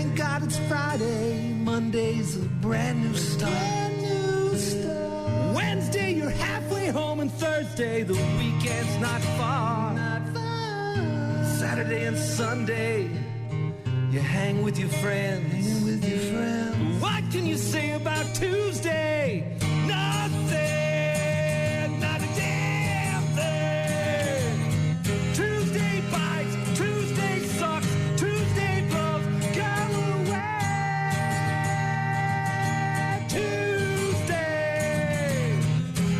Thank God it's Friday. Monday's a brand new start. Wednesday, you're halfway home, and Thursday, the weekend's not far. Saturday and Sunday, you hang with your friends. What can you say about Tuesday? Nothing, not a damn thing. Tuesday bites, Tuesday sucks, Tuesday blows, go away.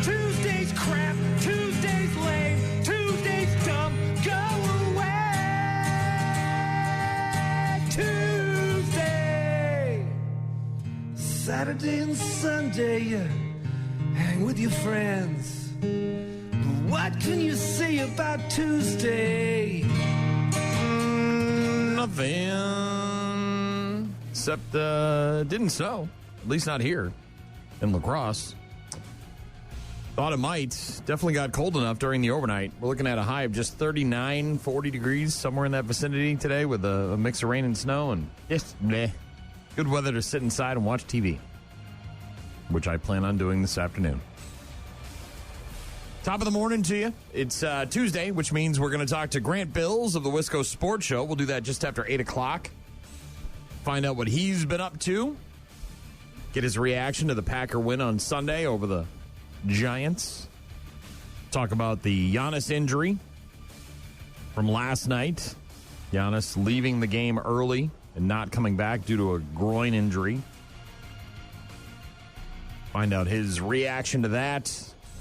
Tuesday's crap, Tuesday's lame, Tuesday's dumb, go away. Tuesday, Saturday and Sunday, you hang with your friends. But what can you say about Tuesday? Nothing. Except, didn't snow. At least not here in La Crosse. Thought it might. Definitely got cold enough during the overnight. We're looking at a high of just 39, 40 degrees, somewhere in that vicinity today with a mix of rain and snow. And just meh. Good weather to sit inside and watch TV, which I plan on doing this afternoon. Top of the morning to you. It's Tuesday, which means we're going to talk to Grant Bilse of the Wisco Sports Show. We'll do that just after 8 o'clock. Find out what he's been up to. Get his reaction to the Packer win on Sunday over the Giants. Talk about the Giannis injury from last night. Giannis leaving the game early and not coming back due to a groin injury. Find out his reaction to that.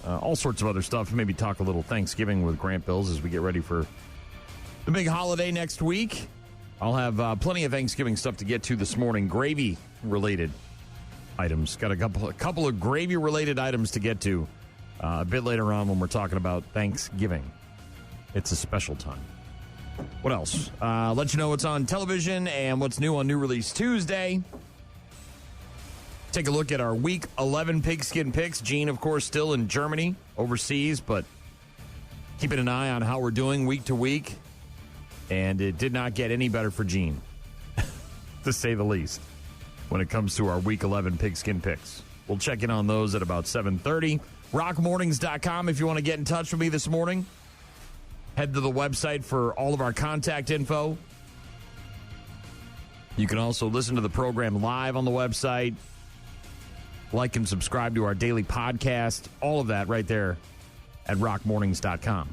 All sorts of other stuff. Maybe talk a little Thanksgiving with Grant Bilse as we get ready for the big holiday next week. I'll have plenty of Thanksgiving stuff to get to this morning. Gravy-related items. Got a couple of gravy-related items to get to a bit later on when we're talking about Thanksgiving. It's a special time. What else? Let you know what's on television and what's new on New Release Tuesday. Take a look at our Week 11 Pigskin Picks. Gene, of course, still in Germany, overseas, but keeping an eye on how we're doing week to week. And it did not get any better for Gene, to say the least, when it comes to our Week 11 Pigskin Picks. We'll check in on those at about 7:30. rockmornings.com if you want to get in touch with me this morning. Head to the website for all of our contact info. You can also listen to the program live on the website. Like and subscribe to our daily podcast. All of that right there at rockmornings.com.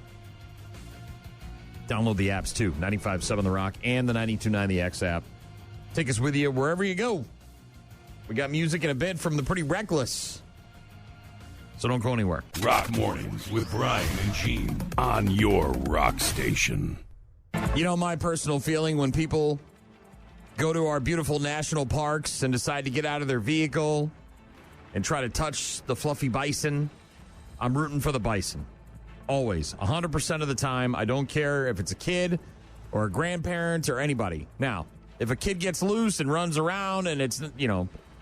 Download the apps too, 95.7 The Rock and the 92.9 The X app. Take us with you wherever you go. We got music in a bit from the Pretty Reckless. So don't go anywhere. Rock Mornings with Brian and Gene on your rock station. You know my personal feeling when people go to our beautiful national parks and decide to get out of their vehicle and try to touch the fluffy bison? I'm rooting for the bison. Always. 100% of the time. I don't care if it's a kid or a grandparent or anybody. Now, if a kid gets loose and runs around and it's,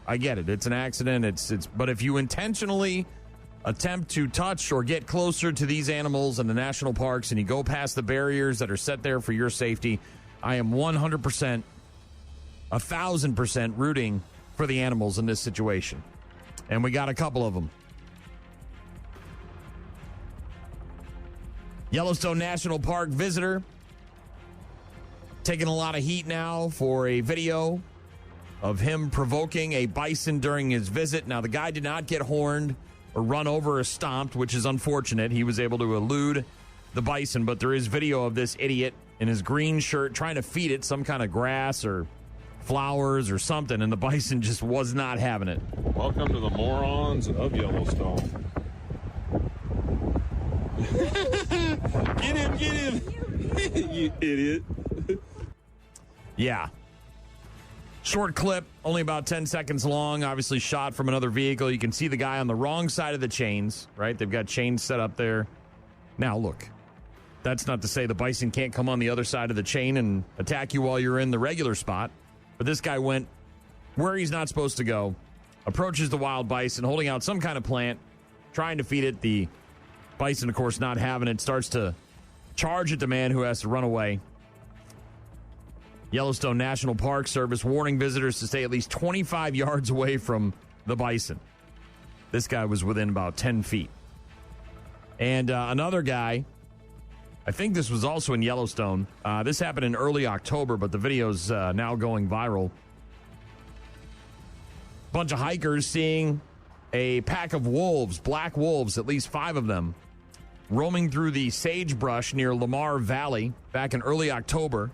I get it. It's an accident. But if you intentionally attempt to touch or get closer to these animals in the national parks and you go past the barriers that are set there for your safety, I am 100%, 1,000% rooting for the animals in this situation. And we got a couple of them. Yellowstone National Park visitor taking a lot of heat now for a video of him provoking a bison during his visit. Now, the guy did not get horned or run over or stomped, which is unfortunate. He was able to elude the bison, but there is video of this idiot in his green shirt trying to feed it some kind of grass or flowers or something, and the bison just was not having it. Welcome to the morons of Yellowstone. Get him, you idiot. Yeah. Short clip, only about 10 seconds long, obviously shot from another vehicle. You can see the guy on the wrong side of the chains, right? They've got chains set up there. Now, look, that's not to say the bison can't come on the other side of the chain and attack you while you're in the regular spot. But this guy went where he's not supposed to go, approaches the wild bison, holding out some kind of plant, trying to feed it. The bison, of course, not having it, starts to charge at the man who has to run away. Yellowstone National Park Service warning visitors to stay at least 25 yards away from the bison. This guy was within about 10 feet. And another guy, I think this was also in Yellowstone. This happened in early October, but the video's now going viral. Bunch of hikers seeing a pack of wolves, black wolves, at least 5 of them, roaming through the sagebrush near Lamar Valley back in early October.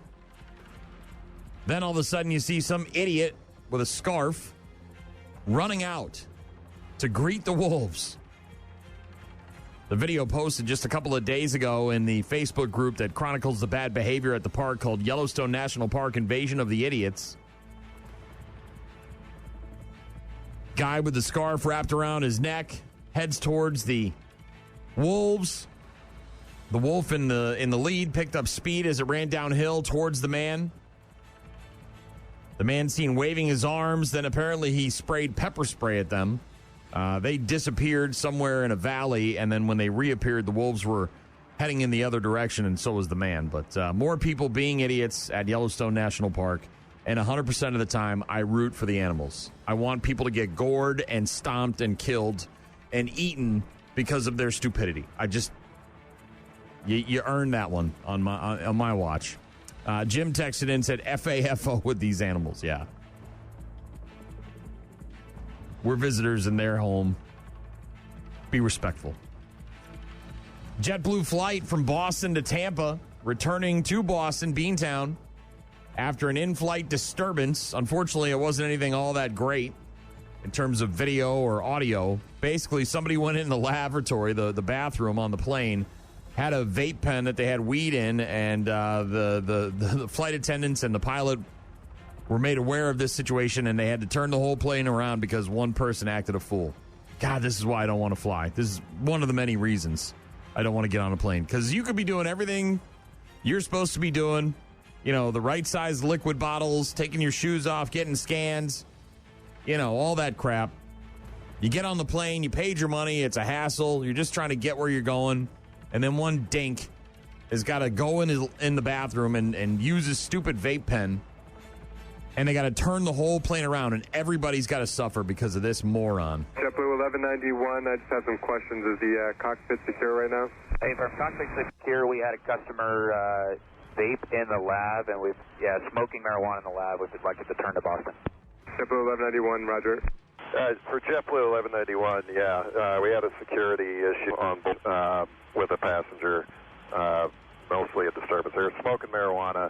Then all of a sudden you see some idiot with a scarf running out to greet the wolves. The video posted just a couple of days ago in the Facebook group that chronicles the bad behavior at the park called Yellowstone National Park Invasion of the Idiots. Guy with the scarf wrapped around his neck heads towards the wolves. The wolf in the lead picked up speed as it ran downhill towards the man. The man seen waving his arms, then apparently he sprayed pepper spray at them. They disappeared somewhere in a valley, and then when they reappeared, the wolves were heading in the other direction, and so was the man. But more people being idiots at Yellowstone National Park, and 100% of the time, I root for the animals. I want people to get gored and stomped and killed and eaten because of their stupidity. You earned that one on my watch. Jim texted in and said, FAFO with these animals. Yeah. We're visitors in their home. Be respectful. JetBlue flight from Boston to Tampa, returning to Boston, Beantown, after an in-flight disturbance. Unfortunately, it wasn't anything all that great in terms of video or audio. Basically, somebody went in the lavatory, the bathroom on the plane, had a vape pen that they had weed in, and the flight attendants and the pilot were made aware of this situation, and they had to turn the whole plane around because one person acted a fool. God, this is why I don't want to fly. This is one of the many reasons I don't want to get on a plane, because you could be doing everything you're supposed to be doing, the right size liquid bottles, taking your shoes off, getting scans, all that crap. You get on the plane, you paid your money, it's a hassle, you're just trying to get where you're going. And then one dink has got to go in the bathroom and use his stupid vape pen. And they got to turn the whole plane around, and everybody's got to suffer because of this moron. JetBlue 1191, I just have some questions. Is the cockpit secure right now? Hey, for cockpit secure, we had a customer vape in the lab, and smoking marijuana in the lab. We'd like it to turn to Boston. JetBlue 1191, roger. For JetBlue 1191, we had a security issue with a passenger, mostly a disturbance. They were smoking marijuana.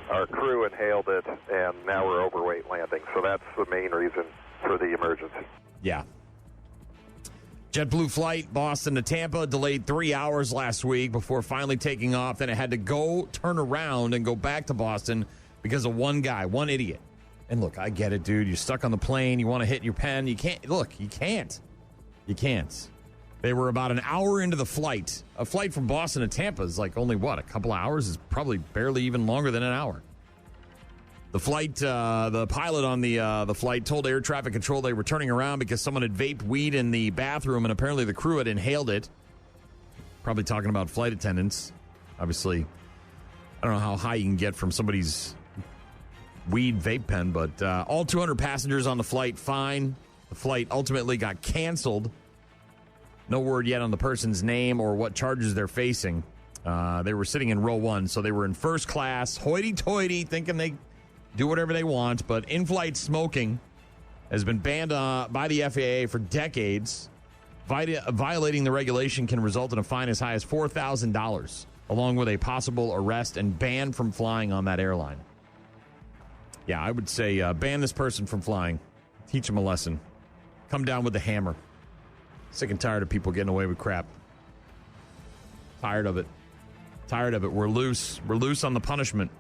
Our crew inhaled it, and now we're overweight landing. So that's the main reason for the emergency. Yeah. JetBlue flight, Boston to Tampa, delayed 3 hours last week before finally taking off. Then it had to go turn around and go back to Boston because of one guy, one idiot. And look, I get it, dude. You're stuck on the plane. You want to hit your pen. You can't. Look, you can't. You can't. They were about an hour into the flight. A flight from Boston to Tampa is like only, a couple of hours? Is probably barely even longer than an hour. The flight, the pilot on the flight told air traffic control they were turning around because someone had vaped weed in the bathroom, and apparently the crew had inhaled it. Probably talking about flight attendants. Obviously, I don't know how high you can get from somebody's weed vape pen, but all 200 passengers on the flight fine. The flight ultimately got canceled. No word yet on the person's name or what charges they're facing. They were sitting in row 1, so they were in first class, hoity-toity, thinking they do whatever they want. But in-flight smoking has been banned by the FAA for decades. Violating the regulation can result in a fine as high as $4,000, along with a possible arrest and ban from flying on that airline. Yeah, I would say ban this person from flying. Teach them a lesson. Come down with the hammer. Sick and tired of people getting away with crap. Tired of it. We're loose. We're loose on the punishment.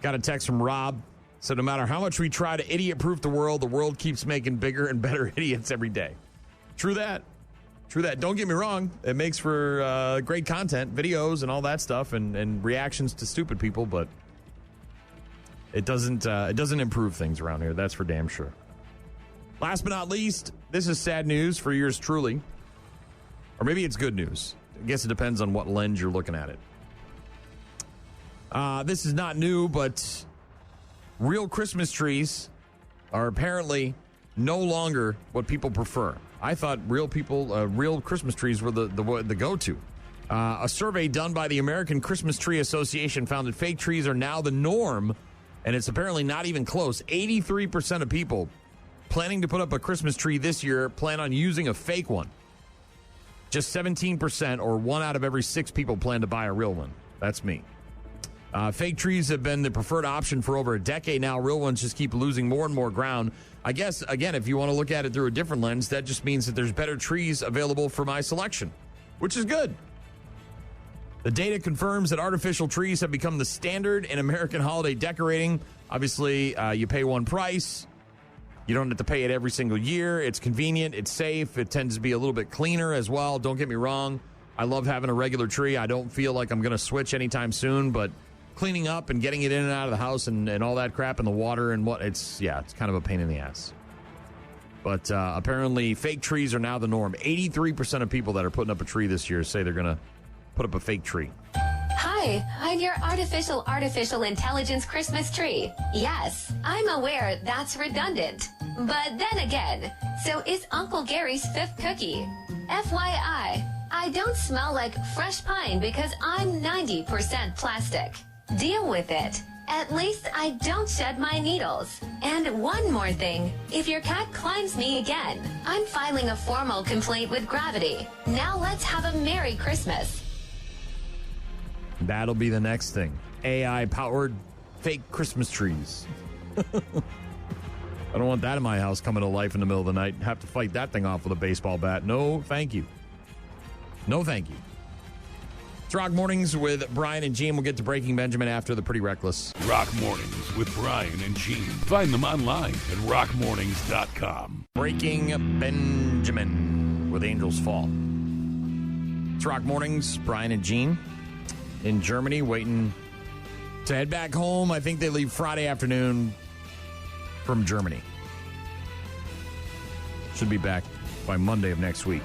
Got a text from Rob. So no matter how much we try to idiot-proof the world keeps making bigger and better idiots every day. True that. Don't get me wrong. It makes for great content, videos and all that stuff, and reactions to stupid people, but it doesn't improve things around here. That's for damn sure. Last but not least, this is sad news for yours truly. Or maybe it's good news. I guess it depends on what lens you're looking at it. This is not new, but real Christmas trees are apparently no longer what people prefer. I thought real Christmas trees were the go-to. A survey done by the American Christmas Tree Association found that fake trees are now the norm, and it's apparently not even close. 83% of people planning to put up a Christmas tree this year plan on using a fake one. Just 17%, or 1 out of every 6 people, plan to buy a real one. That's me. Fake trees have been the preferred option for over a decade now. Real ones just keep losing more and more ground. I guess, again, if you want to look at it through a different lens, that just means that there's better trees available for my selection, which is good. The data confirms that artificial trees have become the standard in American holiday decorating. Obviously, you pay one price. You don't have to pay it every single year. It's convenient. It's safe. It tends to be a little bit cleaner as well. Don't get me wrong. I love having a regular tree. I don't feel like I'm going to switch anytime soon, but cleaning up and getting it in and out of the house and all that crap and the water and it's kind of a pain in the ass. But apparently fake trees are now the norm. 83% of people that are putting up a tree this year say they're going to put up a fake tree. Hi, I'm your artificial intelligence Christmas tree. Yes, I'm aware that's redundant. But then again, so is Uncle Gary's 5th cookie. FYI, I don't smell like fresh pine because I'm 90% plastic. Deal with it. At least I don't shed my needles. And one more thing. If your cat climbs me again, I'm filing a formal complaint with Gravity. Now let's have a Merry Christmas. That'll be the next thing. AI-powered fake Christmas trees. I don't want that in my house coming to life in the middle of the night. Have to fight that thing off with a baseball bat. No, thank you. No, thank you. It's Rock Mornings with Brian and Gene. We'll get to Breaking Benjamin after the Pretty Reckless. Rock Mornings with Brian and Gene. Find them online at rockmornings.com. Breaking Benjamin with Angels Fall. It's Rock Mornings, Brian and Gene in Germany, waiting to head back home. I think they leave Friday afternoon from Germany. Should be back by Monday of next week.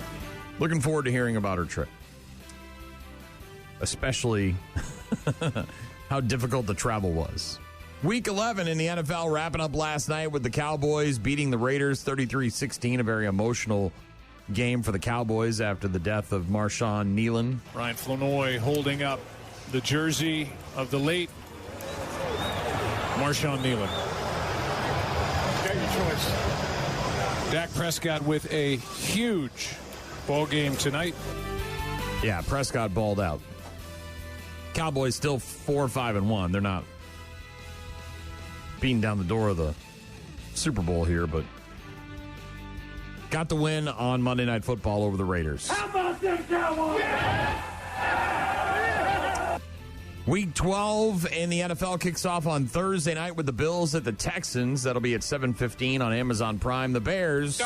Looking forward to hearing about her trip. Especially how difficult the travel was. Week 11 in the NFL wrapping up last night with the Cowboys beating the Raiders 33-16, a very emotional game for the Cowboys after the death of Marshawn Nealon. Ryan Flournoy holding up the jersey of the late Marshawn Nealon. Got your choice. Dak Prescott with a huge ball game tonight. Yeah, Prescott balled out. Cowboys still 4-5-1. They're not beating down the door of the Super Bowl here, but got the win on Monday Night Football over the Raiders. How about them Cowboys? Week 12 in the NFL kicks off on Thursday night with the Bills at the Texans. That'll be at 7:15 on Amazon Prime. The Bears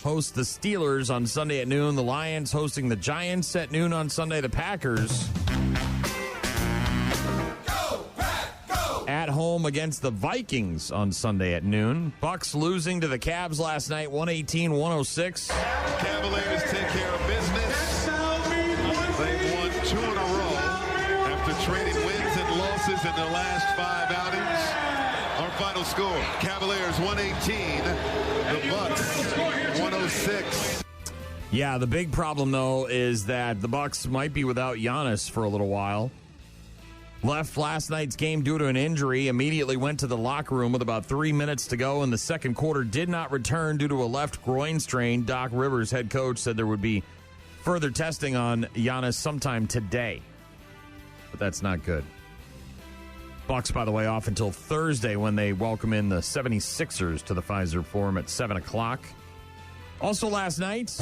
host the Steelers on Sunday at noon. The Lions hosting the Giants at noon on Sunday. The Packers at home against the Vikings on Sunday at noon. Bucks losing to the Cavs last night, 118-106. Cavaliers take care of business. They've won 2 in a row after trading wins and losses in their last 5 outings. Our final score, Cavaliers 118, the Bucks 106. Yeah, the big problem, though, is that the Bucks might be without Giannis for a little while. Left last night's game due to an injury, immediately went to the locker room with about 3 minutes to go in the second quarter, did not return due to a left groin strain. Doc Rivers, head coach, said there would be further testing on Giannis sometime today. But that's not good. Bucks, by the way, off until Thursday when they welcome in the 76ers to the Pfizer Forum at 7 o'clock. Also last night,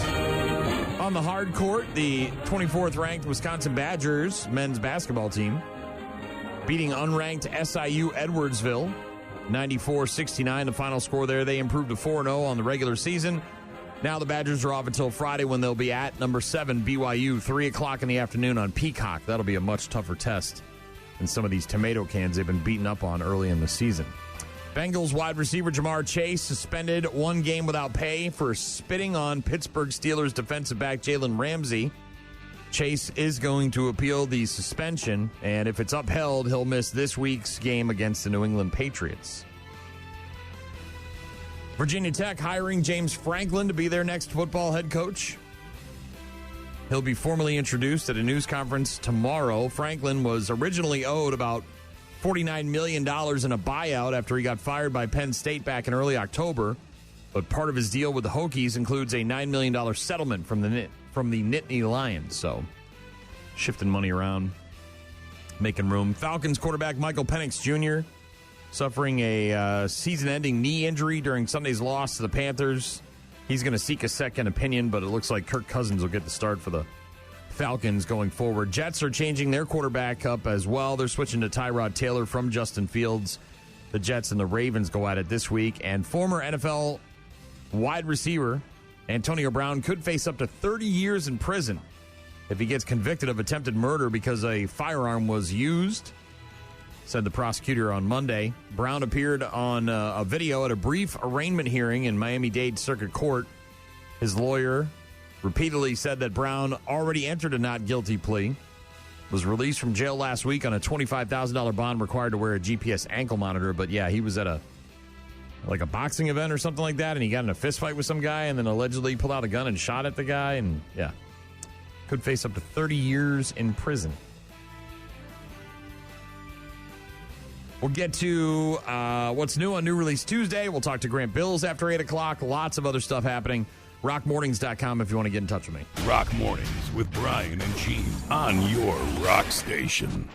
on the hard court, the 24th ranked Wisconsin Badgers men's basketball team beating unranked SIU Edwardsville, 94-69, the final score there. They improved to 4-0 on the regular season. Now the Badgers are off until Friday when they'll be at number 7 BYU, 3 o'clock in the afternoon on Peacock. That'll be a much tougher test than some of these tomato cans they've been beaten up on early in the season. Bengals wide receiver Jamar Chase suspended 1 game without pay for spitting on Pittsburgh Steelers defensive back Jalen Ramsey. Chase is going to appeal the suspension, and if it's upheld, he'll miss this week's game against the New England Patriots. Virginia Tech hiring James Franklin to be their next football head coach. He'll be formally introduced at a news conference tomorrow. Franklin was originally owed about $49 million in a buyout after he got fired by Penn State back in early October. But part of his deal with the Hokies includes a $9 million settlement from the Nittany Lions. So, shifting money around, making room. Falcons quarterback Michael Penix Jr. suffering a season-ending knee injury during Sunday's loss to the Panthers. He's going to seek a second opinion, but it looks like Kirk Cousins will get the start for the Falcons going forward. Jets are changing their quarterback up as well. They're switching to Tyrod Taylor from Justin Fields. The Jets and the Ravens go at it this week. And former NFL wide receiver Antonio Brown could face up to 30 years in prison if he gets convicted of attempted murder because a firearm was used, said the prosecutor on Monday. Brown appeared on a video at a brief arraignment hearing in Miami-Dade Circuit Court. His lawyer repeatedly said that Brown already entered a not guilty plea, was released from jail last week on a $25,000 bond required to wear a GPS ankle monitor. But yeah, he was at a boxing event or something like that, and he got in a fist fight with some guy and then allegedly pulled out a gun and shot at the guy, and yeah, could face up to 30 years in prison. We'll get to what's new on New Release Tuesday. We'll talk to Grant Bilse after 8 o'clock. Lots of other stuff happening. RockMornings.com if you want to get in touch with me. Rock Mornings with Brian and Gene on your rock station.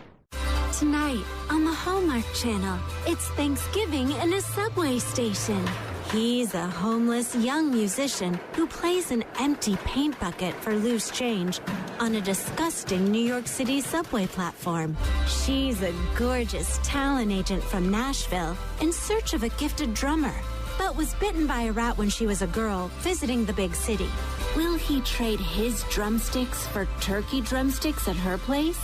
Tonight on the Hallmark Channel, it's Thanksgiving in a subway station. He's a homeless young musician who plays an empty paint bucket for loose change on a disgusting New York City subway platform. She's a gorgeous talent agent from Nashville in search of a gifted drummer, but was bitten by a rat when she was a girl visiting the big city. Will he trade his drumsticks for turkey drumsticks at her place?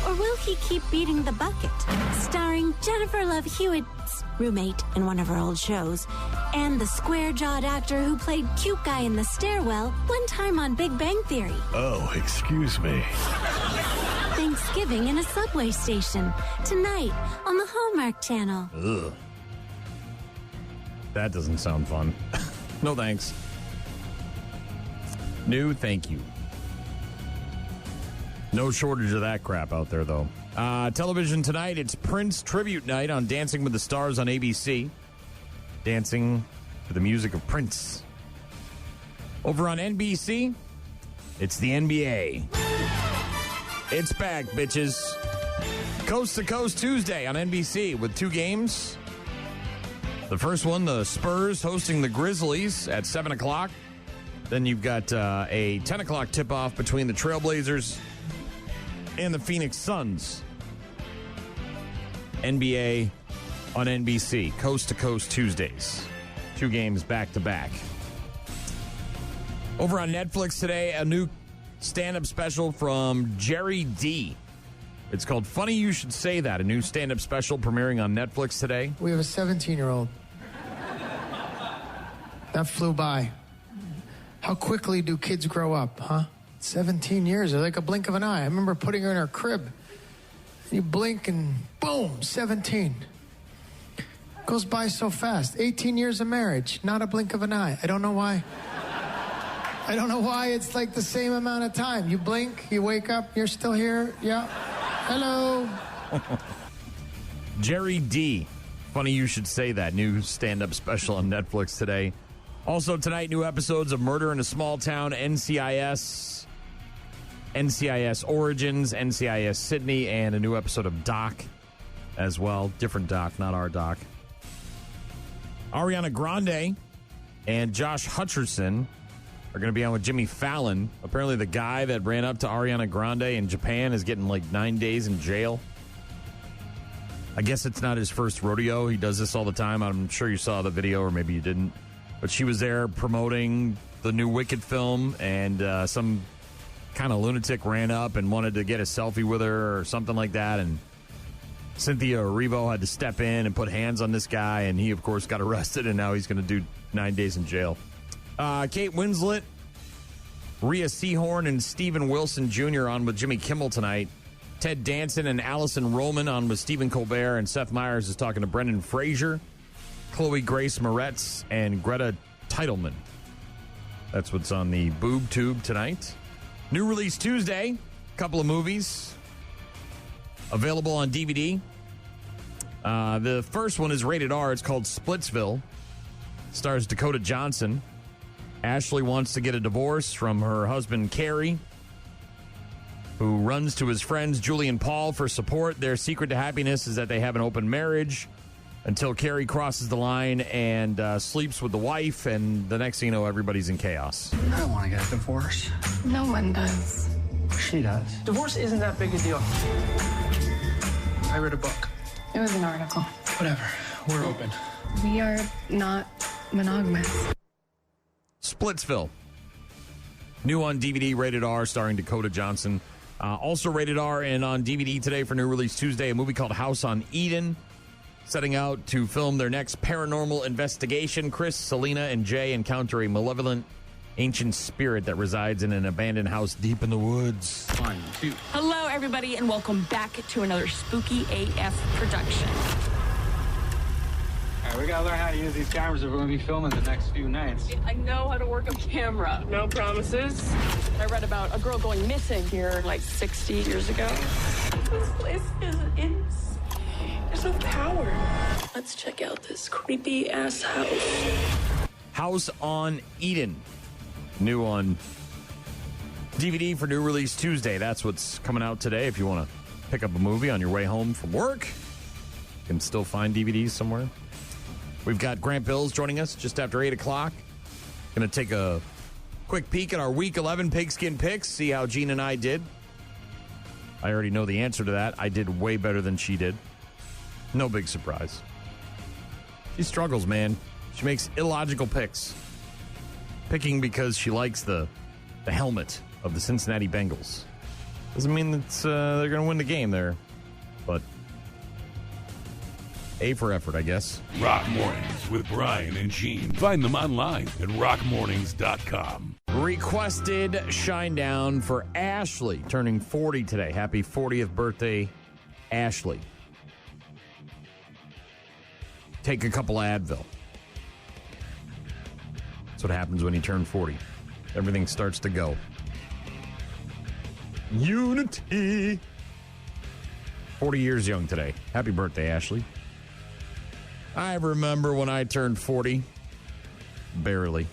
Or will he keep beating the bucket? Starring Jennifer Love Hewitt's roommate in one of her old shows, and the square-jawed actor who played cute guy in the stairwell one time on Big Bang Theory. Oh, excuse me. Thanksgiving in a subway station, tonight on the Hallmark Channel. Ugh. That doesn't sound fun. No thanks. No thank you. No shortage of that crap out there, though. Television tonight, it's Prince Tribute Night on Dancing with the Stars on ABC. Dancing to the music of Prince. Over on NBC, it's the NBA. It's back, bitches. Coast to Coast Tuesday on NBC with 2 games. The first one, the Spurs hosting the Grizzlies at 7 o'clock. Then you've got a 10 o'clock tip-off between the Trailblazers and the Phoenix Suns. NBA on NBC, Coast to Coast Tuesdays. 2 games back-to-back. Over on Netflix today, a new stand-up special from Jerry D. It's called Funny You Should Say That, a new stand-up special premiering on Netflix today. We have a 17-year-old. That flew by. How quickly do kids grow up, huh? 17 years, like a blink of an eye. I remember putting her in her crib. You blink and boom, 17. Goes by so fast. 18 years of marriage, not a blink of an eye. I don't know why. I don't know why it's like the same amount of time. You blink, you wake up, you're still here. Yeah. Hello. Jerry D. Funny You Should Say That. New stand-up special on Netflix today. Also tonight, new episodes of Murder in a Small Town, NCIS Origins, NCIS Sydney, and a new episode of Doc as well. Different Doc, not our Doc. Ariana Grande and Josh Hutcherson are going to be on with Jimmy Fallon. Apparently the guy that ran up to Ariana Grande in Japan is getting like 9 days in jail. I guess it's not his first rodeo. He does this all the time. I'm sure you saw the video, or maybe you didn't. But she was there promoting the new Wicked film, and some kind of lunatic ran up and wanted to get a selfie with her or something like that, and Cynthia Erivo had to step in and put hands on this guy, and he, of course, got arrested, and now he's going to do 9 days in jail. Kate Winslet Rhea Seehorn and Stephen Wilson Jr. on with Jimmy Kimmel tonight. Ted Danson and Allison Roman on with Stephen Colbert, and Seth Meyers is talking to Brendan Fraser, Chloe Grace Moretz, and Greta Titelman. That's what's on the Boob Tube tonight. New release Tuesday, couple of movies available on DVD. The first one is rated R. It's called Splitsville. Stars Dakota Johnson. Ashley wants to get a divorce from her husband, Carrie, who runs to his friends, Julie and Paul, for support. Their secret to happiness is that they have an open marriage until Carrie crosses the line and sleeps with the wife, and the next thing you know, everybody's in chaos. I don't want to get a divorce. No one does. She does. Divorce isn't that big a deal. I read a book. It was an article. Whatever. We're open. We are not monogamous. Splitsville. New on DVD, rated R, starring Dakota Johnson. Also rated R and on DVD today for new release Tuesday, a movie called House on Eden. Setting out to film their next paranormal investigation, Chris, Selena, and Jay encounter a malevolent ancient spirit that resides in an abandoned house deep in the woods. 1, 2. Hello, everybody, and welcome back to another Spooky AF production. All right, we gotta learn how to use these cameras if we're gonna be filming the next few nights. I know how to work a camera. No promises. I read about a girl going missing here like 60 years ago. This place is there's no power. Let's check out this creepy ass house. House on Eden. New on DVD for new release Tuesday. That's what's coming out today. If you want to pick up a movie on your way home from work, you can still find DVDs somewhere. We've got Grant Bilse joining us just after 8 o'clock. Going to take a quick peek at our Week 11 Pigskin Picks, see how Gene and I did. I already know the answer to that. I did way better than she did. No big surprise. She struggles, man. She makes illogical picks. Picking because she likes the helmet of the Cincinnati Bengals. Doesn't mean that they're going to win the game there. But A for effort, I guess. Rock Mornings with Brian and Gene. Find them online at rockmornings.com. Requested Shinedown for Ashley, turning 40 today. Happy 40th birthday, Ashley. Take a couple of Advil. That's what happens when you turn 40. Everything starts to go. Unity. 40 years young today. Happy birthday, Ashley. I remember when I turned 40. Barely.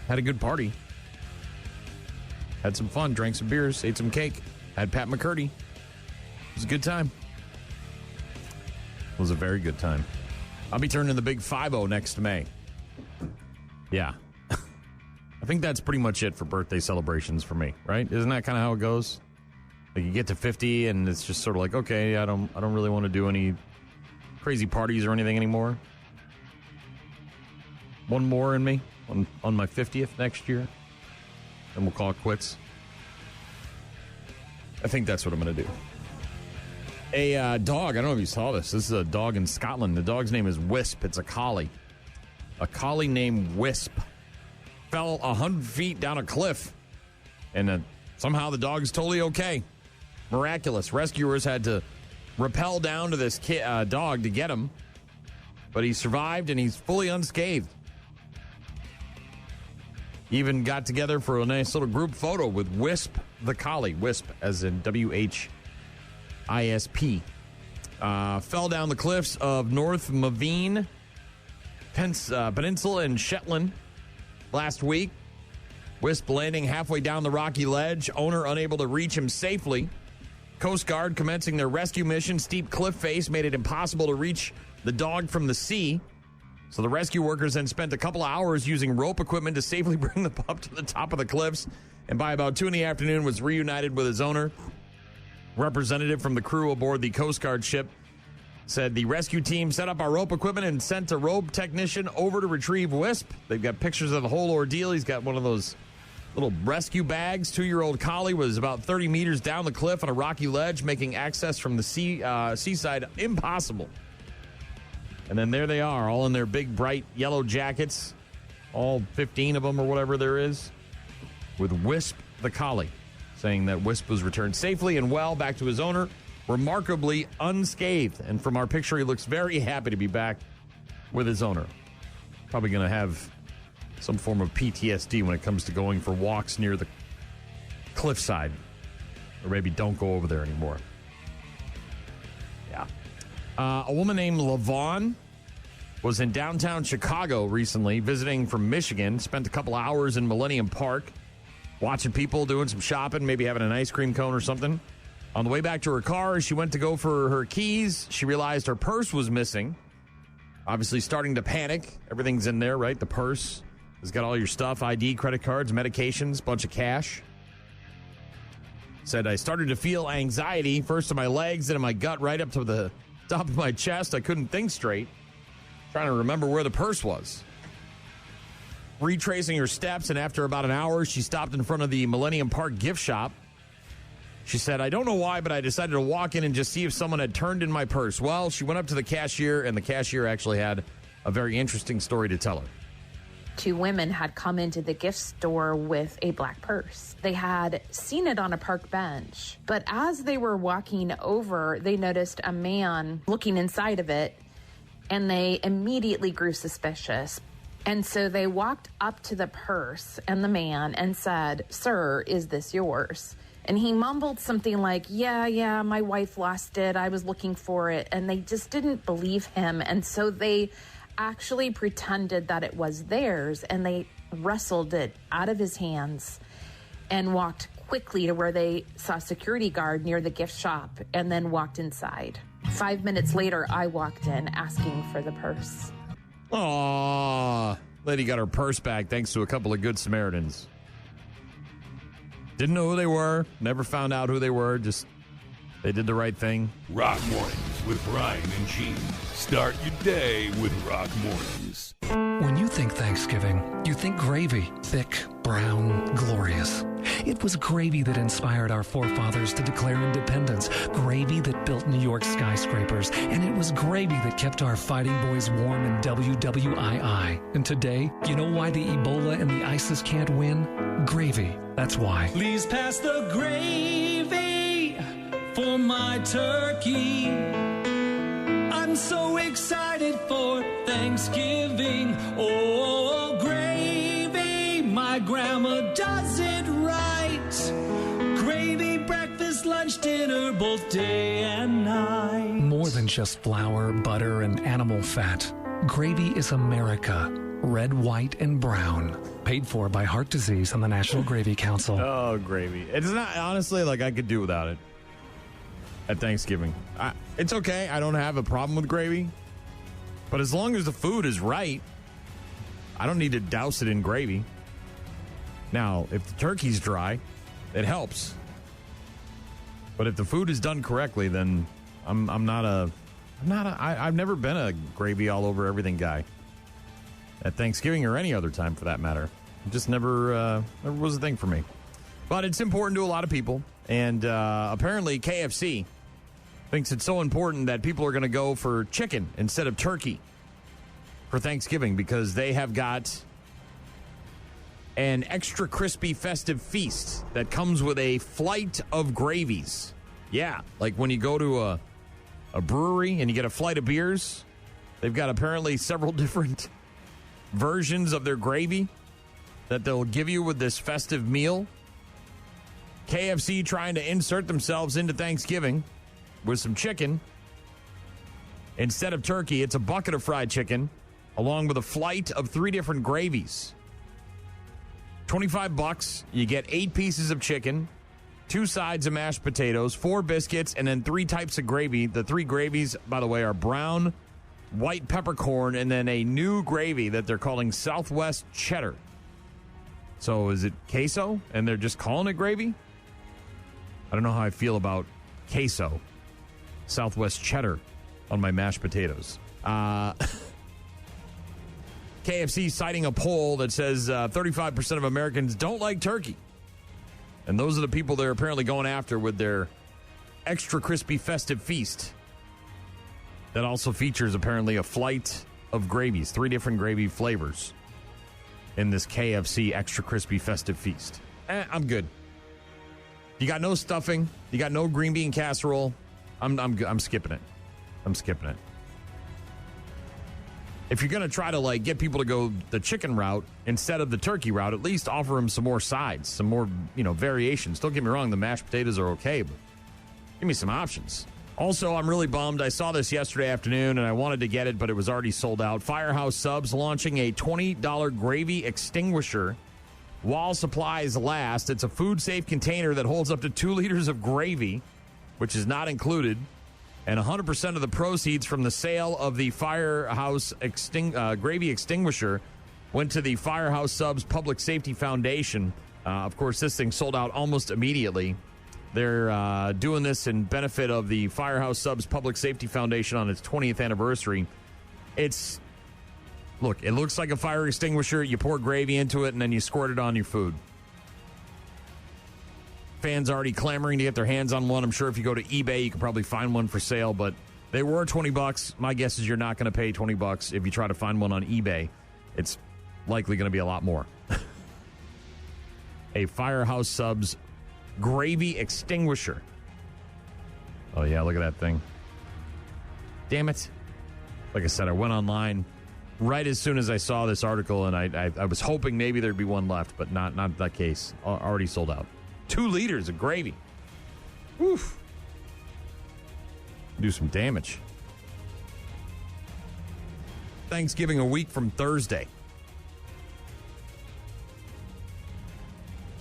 Had a good party. Had some fun, drank some beers, ate some cake. Had Pat McCurdy. It was a good time. It was a very good time. I'll be turning the big 5-0 next May. Yeah. I think that's pretty much it for birthday celebrations for me, right? Isn't that kind of how it goes? Like you get to 50 and it's just sort of like, okay, I don't really want to do any crazy parties or anything anymore. One more in me on my 50th next year. And we'll call it quits. I think that's what I'm going to do. A dog, I don't know if you saw this. This is a dog in Scotland. The dog's name is Wisp. It's a collie. A collie named Wisp fell 100 feet down a cliff. And somehow the dog is totally okay. Miraculous. Rescuers had to rappel down to this dog to get him. But he survived and he's fully unscathed. Even got together for a nice little group photo with Wisp the collie. Wisp as in W-H-I-S-P. Fell down the cliffs of North Maveen Peninsula in Shetland last week. Wisp landing halfway down the rocky ledge. Owner unable to reach him safely. Coast Guard commencing their rescue mission. Steep cliff face made it impossible to reach the dog from the sea. So the rescue workers then spent a couple of hours using rope equipment to safely bring the pup to the top of the cliffs. And by about 2 p.m. was reunited with his owner. Representative from the crew aboard the Coast Guard ship said the rescue team set up our rope equipment and sent a rope technician over to retrieve Wisp. They've got pictures of the whole ordeal. He's got one of those little rescue bags. 2-year-old collie was about 30 meters down the cliff on a rocky ledge, making access from the seaside impossible. And then there they are, all in their big, bright yellow jackets, all 15 of them or whatever there is. with Wisp the collie, saying that Wisp was returned safely and well back to his owner, remarkably unscathed. And from our picture, he looks very happy to be back with his owner. Probably going to have some form of PTSD when it comes to going for walks near the cliffside. Or maybe don't go over there anymore. Yeah. A woman named LaVon was in downtown Chicago recently, visiting from Michigan. Spent a couple hours in Millennium Park, watching people, doing some shopping, maybe having an ice cream cone or something. On the way back to her car, she went to go for her keys. She realized her purse was missing. Obviously starting to panic. Everything's in there, right? The purse has got all your stuff, ID, credit cards, medications, bunch of cash. Said, I started to feel anxiety, first in my legs, then in my gut, right up to the top of my chest. I couldn't think straight. Trying to remember where the purse was. Retracing her steps, and after about an hour, she stopped in front of the Millennium Park gift shop. She said, I don't know why, but I decided to walk in and just see if someone had turned in my purse. Well, she went up to the cashier, and the cashier actually had a very interesting story to tell her. 2 women had come into the gift store with a black purse. They had seen it on a park bench, but as they were walking over, they noticed a man looking inside of it, and they immediately grew suspicious. And so they walked up to the purse and the man and said, Sir, is this yours? And he mumbled something like, yeah, my wife lost it. I was looking for it. And they just didn't believe him. And so they actually pretended that it was theirs, and they wrestled it out of his hands and walked quickly to where they saw a security guard near the gift shop and then walked inside. 5 minutes later, I walked in asking for the purse. Aww. Lady got her purse back thanks to a couple of good Samaritans. Didn't know who they were. Never found out who they were. Just, they did the right thing. Rock Mornings with Brian and Gene. Start your day with Rock Mornings. When you think Thanksgiving, you think gravy. Thick, brown, glorious. It was gravy that inspired our forefathers to declare independence. Gravy that built New York skyscrapers. And it was gravy that kept our fighting boys warm in WWII. And today, you know why the Ebola and the ISIS can't win? Gravy. That's why. Please pass the gravy for my turkey. I'm so excited for Thanksgiving. Oh, gravy, my grandma does it right. Gravy, breakfast, lunch, dinner, both day and night. More than just flour, butter, and animal fat. Gravy is America. Red, white, and brown. Paid for by heart disease and the National Gravy Council. Oh, gravy. It's not, honestly, like I could do without it at Thanksgiving. It's okay. I don't have a problem with gravy. But as long as the food is right, I don't need to douse it in gravy. Now, if the turkey's dry, it helps. But if the food is done correctly, then I've never been a gravy all over everything guy. At Thanksgiving or any other time for that matter. It just never was a thing for me. But it's important to a lot of people. And apparently KFC thinks it's so important that people are going to go for chicken instead of turkey for Thanksgiving because they have got an extra crispy festive feast that comes with a flight of gravies. Yeah, like when you go to a brewery and you get a flight of beers, they've got apparently several different versions of their gravy that they'll give you with this festive meal. KFC trying to insert themselves into Thanksgiving with some chicken. Instead of turkey, it's a bucket of fried chicken along with a flight of 3 different gravies. $25, you get 8 pieces of chicken, 2 sides of mashed potatoes, 4 biscuits, and then 3 types of gravy. The 3 gravies, by the way, are brown, white peppercorn, and then a new gravy that they're calling Southwest Cheddar. So is it queso and they're just calling it gravy? I don't know how I feel about queso, Southwest Cheddar on my mashed potatoes. KFC citing a poll that says 35% of Americans don't like turkey. And those are the people they're apparently going after with their extra crispy festive feast. That also features apparently a flight of gravies, 3 different gravy flavors in this KFC extra crispy festive feast. I'm good. You got no stuffing. You got no green bean casserole. I'm skipping it. I'm skipping it. If you're going to try to like get people to go the chicken route instead of the turkey route, at least offer them some more sides, some more, variations. Don't get me wrong, the mashed potatoes are okay, but give me some options. Also, I'm really bummed. I saw this yesterday afternoon, and I wanted to get it, but it was already sold out. Firehouse Subs launching a $20 gravy extinguisher while supplies last. It's a food-safe container that holds up to 2 liters of gravy, which is not included. And 100% of the proceeds from the sale of the Firehouse Gravy Extinguisher went to the Firehouse Subs Public Safety Foundation. Of course, this thing sold out almost immediately. They're doing this in benefit of the Firehouse Subs Public Safety Foundation on its 20th anniversary. It looks like a fire extinguisher. You pour gravy into it, and then you squirt it on your food. Fans already clamoring to get their hands on one. I'm sure if you go to eBay, you can probably find one for sale, but they were $20. My guess is you're not going to pay $20 if you try to find one on eBay. It's likely going to be a lot more. A Firehouse Subs gravy extinguisher. Oh, yeah, look at that thing. Damn it. Like I said, I went online right as soon as I saw this article, and I was hoping maybe there'd be one left, but not that case. Already sold out. 2 liters of gravy. Oof. Do some damage. Thanksgiving a week from Thursday.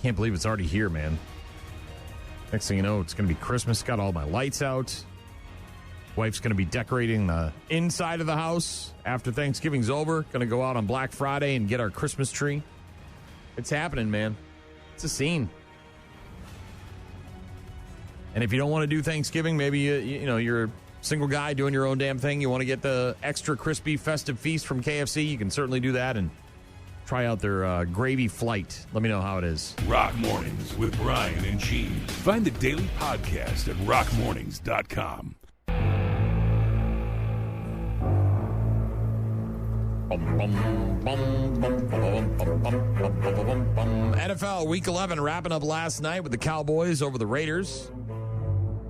Can't believe it's already here, man. Next thing you know, it's going to be Christmas. Got all my lights out. Wife's going to be decorating the inside of the house after Thanksgiving's over. Going to go out on Black Friday and get our Christmas tree. It's happening, man. It's a scene. And if you don't want to do Thanksgiving, maybe you're a single guy doing your own damn thing. You want to get the extra crispy festive feast from KFC, you can certainly do that and try out their gravy flight. Let me know how it is. Rock Mornings with Brian and Gene. Find the daily podcast at rockmornings.com. NFL Week 11 wrapping up last night with the Cowboys over the Raiders.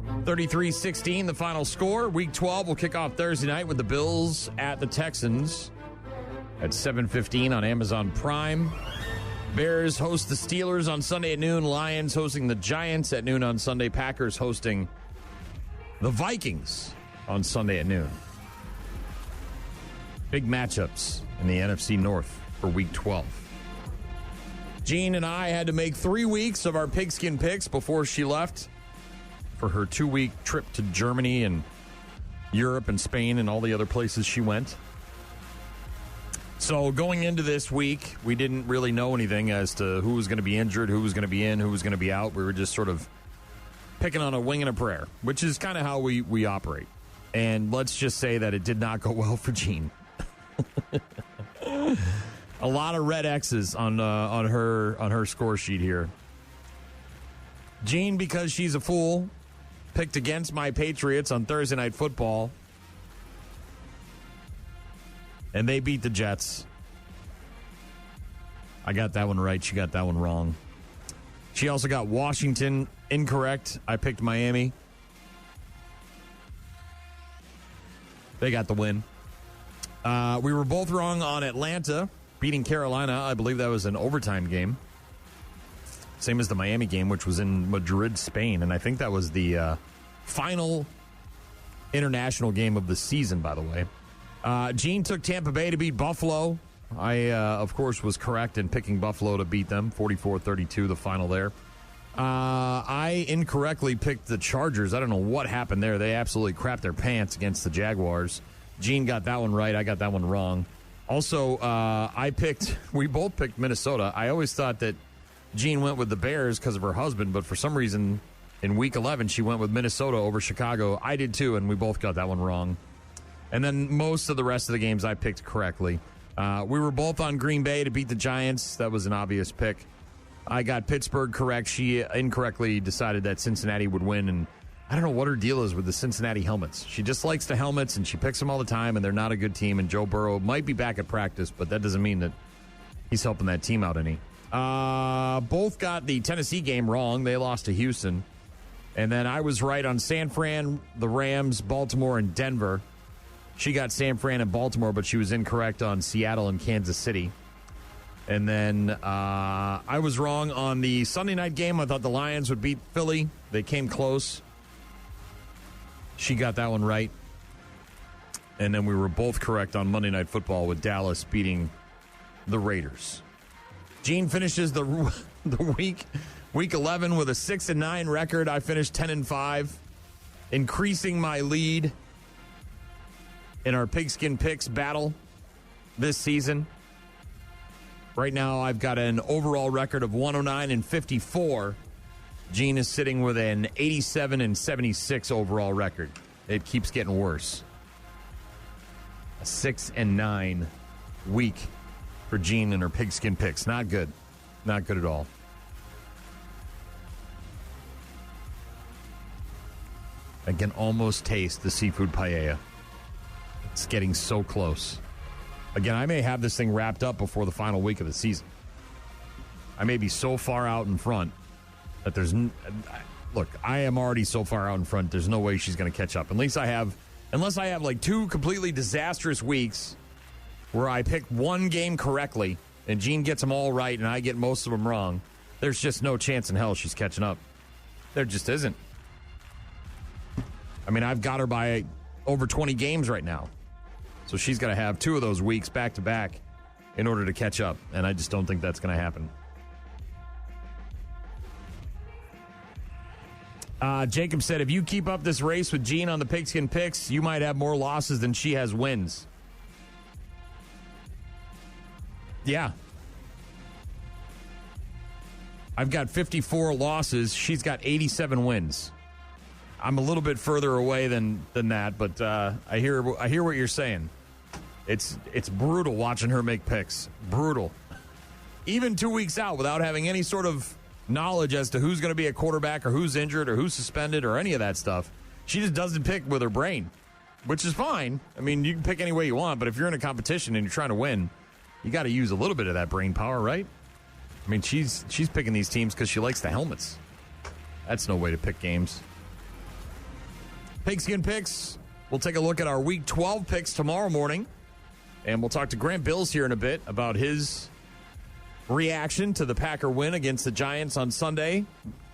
33-16, the final score. Week 12 will kick off Thursday night with the Bills at the Texans at 7:15 on Amazon Prime. Bears host the Steelers on Sunday at noon. Lions hosting the Giants at noon on Sunday. Packers hosting the Vikings on Sunday at noon. Big matchups in the NFC North for Week 12. Jean and I had to make 3 weeks of our Pigskin Picks before she left for her 2-week trip to Germany and Europe and Spain and all the other places she went. So going into this week, we didn't really know anything as to who was going to be injured, who was going to be in, who was going to be out. We were just sort of picking on a wing and a prayer, which is kind of how we operate. And let's just say that it did not go well for Jean. A lot of red X's on her score sheet here. Jean, because she's a fool, picked against my Patriots on Thursday Night Football, and they beat the Jets. I got that one right. She got that one wrong. She also got Washington incorrect. I picked Miami. They got the win. We were both wrong on Atlanta beating Carolina. I believe that was an overtime game. Same as the Miami game, which was in Madrid, Spain. And I think that was the final international game of the season, by the way. Gene took Tampa Bay to beat Buffalo. I, of course, was correct in picking Buffalo to beat them. 44-32, the final there. I incorrectly picked the Chargers. I don't know what happened there. They absolutely crapped their pants against the Jaguars. Gene got that one right. I got that one wrong. Also, we both picked Minnesota. I always thought that Jean went with the Bears because of her husband, but for some reason in Week 11, she went with Minnesota over Chicago. I did too, and we both got that one wrong. And then most of the rest of the games I picked correctly. We were both on Green Bay to beat the Giants. That was an obvious pick. I got Pittsburgh correct. She incorrectly decided that Cincinnati would win, and I don't know what her deal is with the Cincinnati helmets. She just likes the helmets, and she picks them all the time, and they're not a good team, and Joe Burrow might be back at practice, but that doesn't mean that he's helping that team out any. Both got the Tennessee game wrong. They lost to Houston. And then I was right on San Fran, the Rams, Baltimore, and Denver. She got San Fran and Baltimore, but she was incorrect on Seattle and Kansas City. And then I was wrong on the Sunday night game. I thought the Lions would beat Philly. They came close. She got that one right. And then we were both correct on Monday Night Football with Dallas beating the Raiders. Gene finishes the week 11 with a 6-9 record. I finished 10-5, increasing my lead in our Pigskin Picks battle this season. Right now, I've got an overall record of 109-54. Gene is sitting with an 87-76 overall record. It keeps getting worse. A 6-9 week for Gene and her Pigskin Picks. Not good. Not good at all. I can almost taste the seafood paella. It's getting so close. Again, I may have this thing wrapped up before the final week of the season. I may be so far out in front that there's... Look, I am already so far out in front, there's no way she's going to catch up. Unless I have like 2 completely disastrous weeks where I pick one game correctly and Gene gets them all right and I get most of them wrong, there's just no chance in hell she's catching up. There just isn't. I mean, I've got her by over 20 games right now. So she's got to have 2 of those weeks back to back in order to catch up. And I just don't think that's going to happen. Jacob said, if you keep up this race with Gene on the Pigskin Picks, you might have more losses than she has wins. Yeah. I've got 54 losses. She's got 87 wins. I'm a little bit further away than that, but I hear what you're saying. It's brutal watching her make picks. Brutal. Even 2 weeks out without having any sort of knowledge as to who's going to be a quarterback or who's injured or who's suspended or any of that stuff. She just doesn't pick with her brain, which is fine. I mean, you can pick any way you want, but if you're in a competition and you're trying to win, you got to use a little bit of that brain power, right? I mean, she's picking these teams because she likes the helmets. That's no way to pick games. Pigskin Picks. We'll take a look at our Week 12 picks tomorrow morning. And we'll talk to Grant Bilse here in a bit about his reaction to the Packer win against the Giants on Sunday.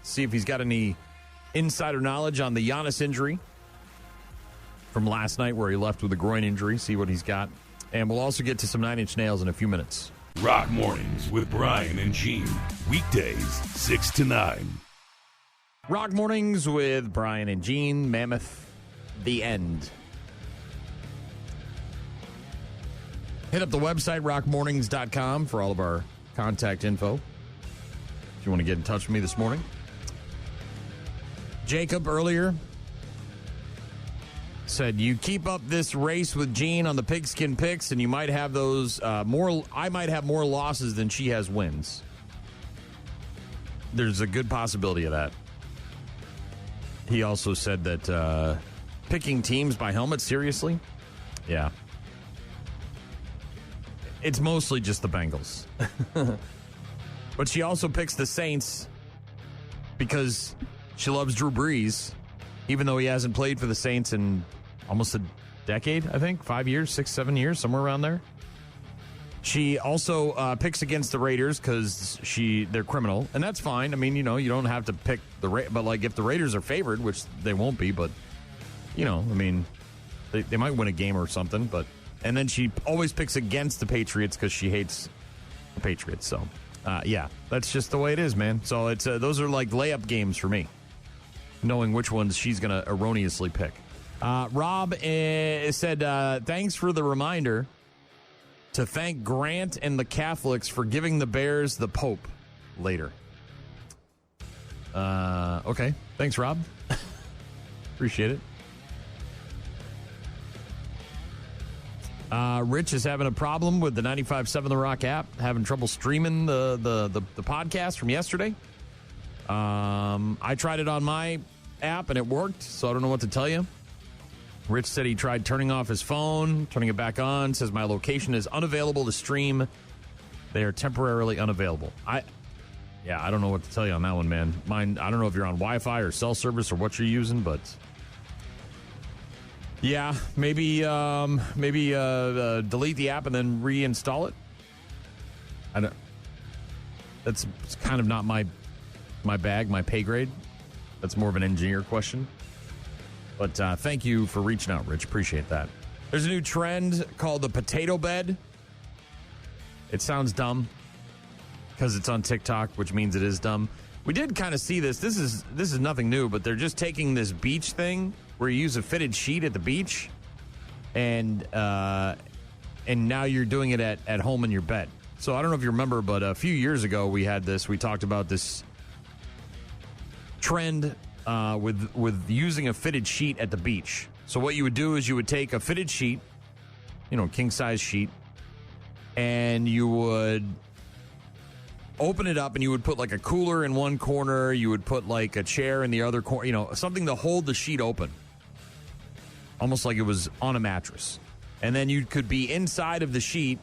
See if he's got any insider knowledge on the Giannis injury from last night where he left with a groin injury. See what he's got. And we'll also get to some 9 Inch Nails in a few minutes. Rock Mornings with Brian and Gene. Weekdays, 6 to 9. Rock Mornings with Brian and Gene. Mammoth, the end. Hit up the website, rockmornings.com, for all of our contact info. If you want to get in touch with me this morning. Jacob earlier said, you keep up this race with Gene on the Pigskin Picks, and you might have those I might have more losses than she has wins. There's a good possibility of that. He also said that picking teams by helmet, seriously? Yeah. It's mostly just the Bengals. But she also picks the Saints because she loves Drew Brees, even though he hasn't played for the Saints in almost a decade, I think. 5 years, 6, 7 years, somewhere around there. She also picks against the Raiders because they're criminal, and that's fine. I mean, you don't have to pick but like if the Raiders are favored, which they won't be, but I mean, they might win a game or something. And then she always picks against the Patriots because she hates the Patriots. So, yeah, that's just the way it is, man. So it's those are like layup games for me, knowing which ones she's going to erroneously pick. Rob said, thanks for the reminder to thank Grant and the Catholics for giving the Bears the Pope later. Okay. Thanks, Rob. Appreciate it. Rich is having a problem with the 95.7 The Rock app, having trouble streaming the podcast from yesterday. I tried it on my app, and it worked, so I don't know what to tell you. Rich said he tried turning off his phone, turning it back on, says my location is unavailable to stream They are temporarily unavailable. I don't know what to tell you on that one, man. Mine, I don't know if you're on Wi-Fi or cell service or what you're using, but yeah, maybe delete the app and then reinstall it. That's kind of not my bag, my pay grade. That's more of an engineer question. But thank you for reaching out, Rich. Appreciate that. There's a new trend called the potato bed. It sounds dumb because it's on TikTok, which means it is dumb. We did kind of see this. This is nothing new, but they're just taking this beach thing where you use a fitted sheet at the beach, and now you're doing it at home in your bed. So I don't know if you remember, but a few years ago we had this. We talked about this trend with using a fitted sheet at the beach. So what you would do is you would take a fitted sheet, king size sheet, and you would open it up and you would put like a cooler in one corner. You would put like a chair in the other corner, something to hold the sheet open. Almost like it was on a mattress. And then you could be inside of the sheet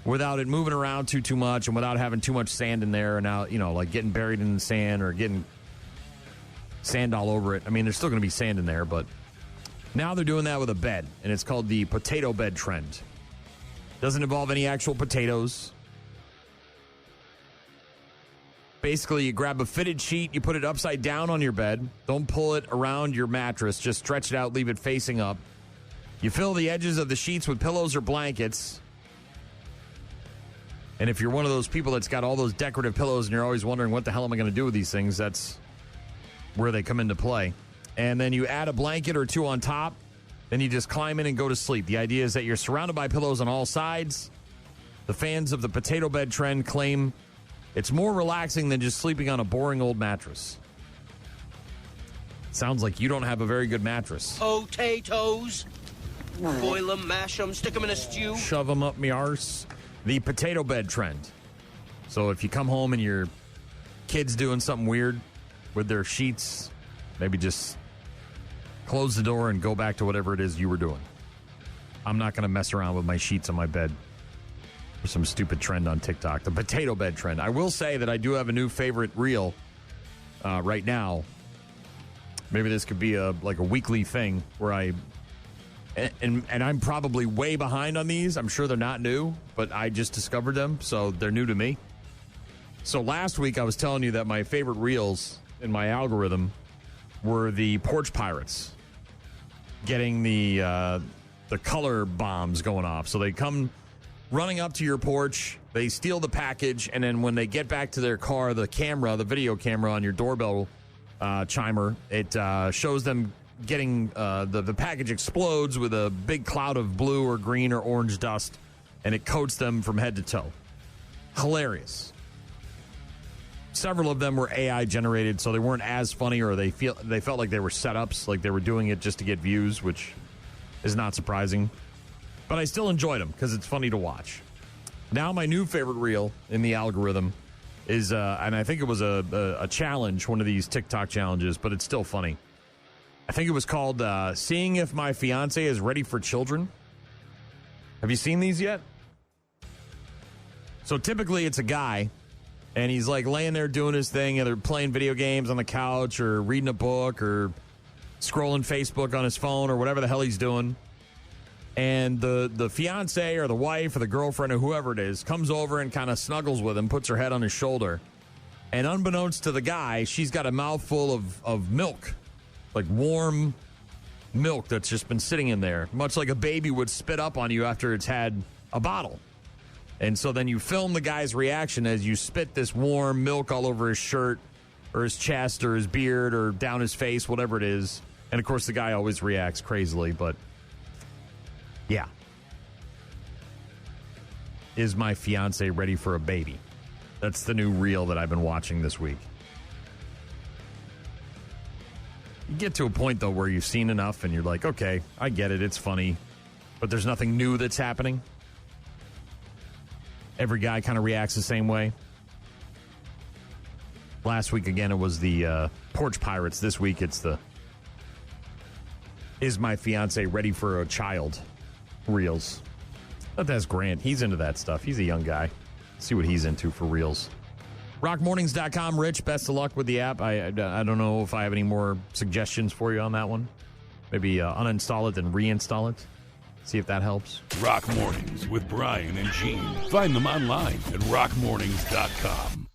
without it moving around too much and without having too much sand in there and out, like getting buried in the sand or getting sand all over it. I mean, there's still going to be sand in there, but now they're doing that with a bed, and it's called the potato bed trend. Doesn't involve any actual potatoes. Basically, you grab a fitted sheet, you put it upside down on your bed. Don't pull it around your mattress. Just stretch it out, leave it facing up. You fill the edges of the sheets with pillows or blankets. And if you're one of those people that's got all those decorative pillows and you're always wondering, what the hell am I going to do with these things? That's where they come into play. And then you add a blanket or two on top. Then you just climb in and go to sleep. The idea is that you're surrounded by pillows on all sides. The fans of the potato bed trend claim it's more relaxing than just sleeping on a boring old mattress. Sounds like you don't have a very good mattress. Potatoes. Boil them, mash them, stick them in a stew. Shove them up me arse. The potato bed trend. So if you come home and your kid's doing something weird with their sheets, maybe just close the door and go back to whatever it is you were doing. I'm not going to mess around with my sheets on my bed for some stupid trend on TikTok. The potato bed trend. I will say that I do have a new favorite reel right now. Maybe this could be a weekly thing where and I'm probably way behind on these. I'm sure they're not new, but I just discovered them, so they're new to me. So last week I was telling you that my favorite reels in my algorithm were the porch pirates getting the color bombs going off. So they come running up to your porch, they steal the package, and then when they get back to their car, the video camera on your doorbell chimer, it shows them getting the package explodes with a big cloud of blue or green or orange dust, and it coats them from head to toe. Hilarious. Several of them were AI generated, so they weren't as funny, or they felt like they were setups, like they were doing it just to get views, which is not surprising. But I still enjoyed them because it's funny to watch. Now my new favorite reel in the algorithm is, and I think it was a challenge, one of these TikTok challenges, but it's still funny. I think it was called Seeing If My Fiance Is Ready for Children. Have you seen these yet? So typically it's a guy, and he's like laying there doing his thing, either playing video games on the couch or reading a book or scrolling Facebook on his phone or whatever the hell he's doing. And the fiance or the wife or the girlfriend or whoever it is comes over and kind of snuggles with him, puts her head on his shoulder. And unbeknownst to the guy, she's got a mouthful of milk, like warm milk that's just been sitting in there, much like a baby would spit up on you after it's had a bottle. And so then you film the guy's reaction as you spit this warm milk all over his shirt or his chest or his beard or down his face, whatever it is. And, of course, the guy always reacts crazily, but yeah. Is my fiance ready for a baby? That's the new reel that I've been watching this week. You get to a point, though, where you've seen enough and you're like, okay, I get it, it's funny, but there's nothing new that's happening. Every guy kind of reacts the same way. Last week, again, it was the porch pirates. This week, it's the Is My Fiance Ready for a Child reels. But that's Grant. He's into that stuff. He's a young guy. See what he's into for reals. Rockmornings.com. Rich, best of luck with the app. I don't know if I have any more suggestions for you on that one. Maybe uninstall it and reinstall it. See if that helps. Rock Mornings with Brian and Gene. Find them online at rockmornings.com.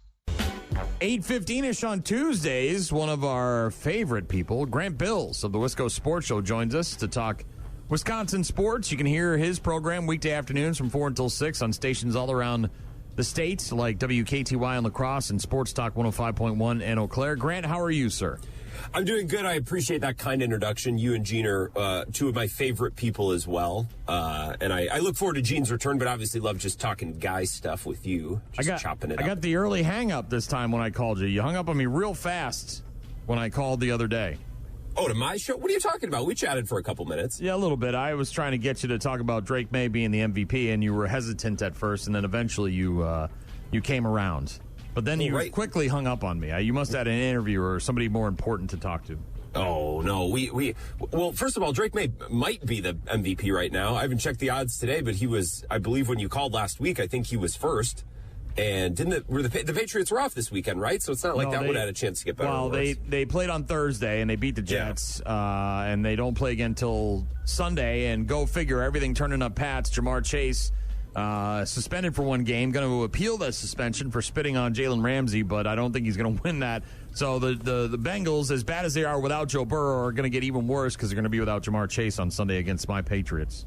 8:15-ish on Tuesdays, one of our favorite people, Grant Bilse of the Wisco Sports Show, joins us to talk Wisconsin sports. You can hear his program weekday afternoons from 4 until 6 on stations all around the state, like WKTY in La Crosse and Sports Talk 105.1 in Eau Claire. Grant, how are you, sir? I'm doing good. I appreciate that kind introduction. You and Gene are two of my favorite people as well. And I look forward to Gene's return, but obviously love just talking guy stuff with you. Chopping it up. I got the early hang-up this time when I called you. You hung up on me real fast when I called the other day. Oh, to my show? What are you talking about? We chatted for a couple minutes. Yeah, a little bit. I was trying to get you to talk about Drake May being the MVP, and you were hesitant at first, and then eventually you came around. But then you quickly hung up on me. You must have had an interview or somebody more important to talk to. Oh, no. Well, first of all, Drake May might be the MVP right now. I haven't checked the odds today, but he was, I believe when you called last week, I think he was first. And the Patriots were off this weekend, right? So it's not like that would have had a chance to get better. Well, they played on Thursday, and they beat the Jets, and they don't play again until Sunday. And go figure, everything turning up Pats. Jamar Chase suspended for one game, going to appeal that suspension for spitting on Jalen Ramsey, but I don't think he's going to win that. So the Bengals, as bad as they are without Joe Burrow, are going to get even worse because they're going to be without Jamar Chase on Sunday against my Patriots.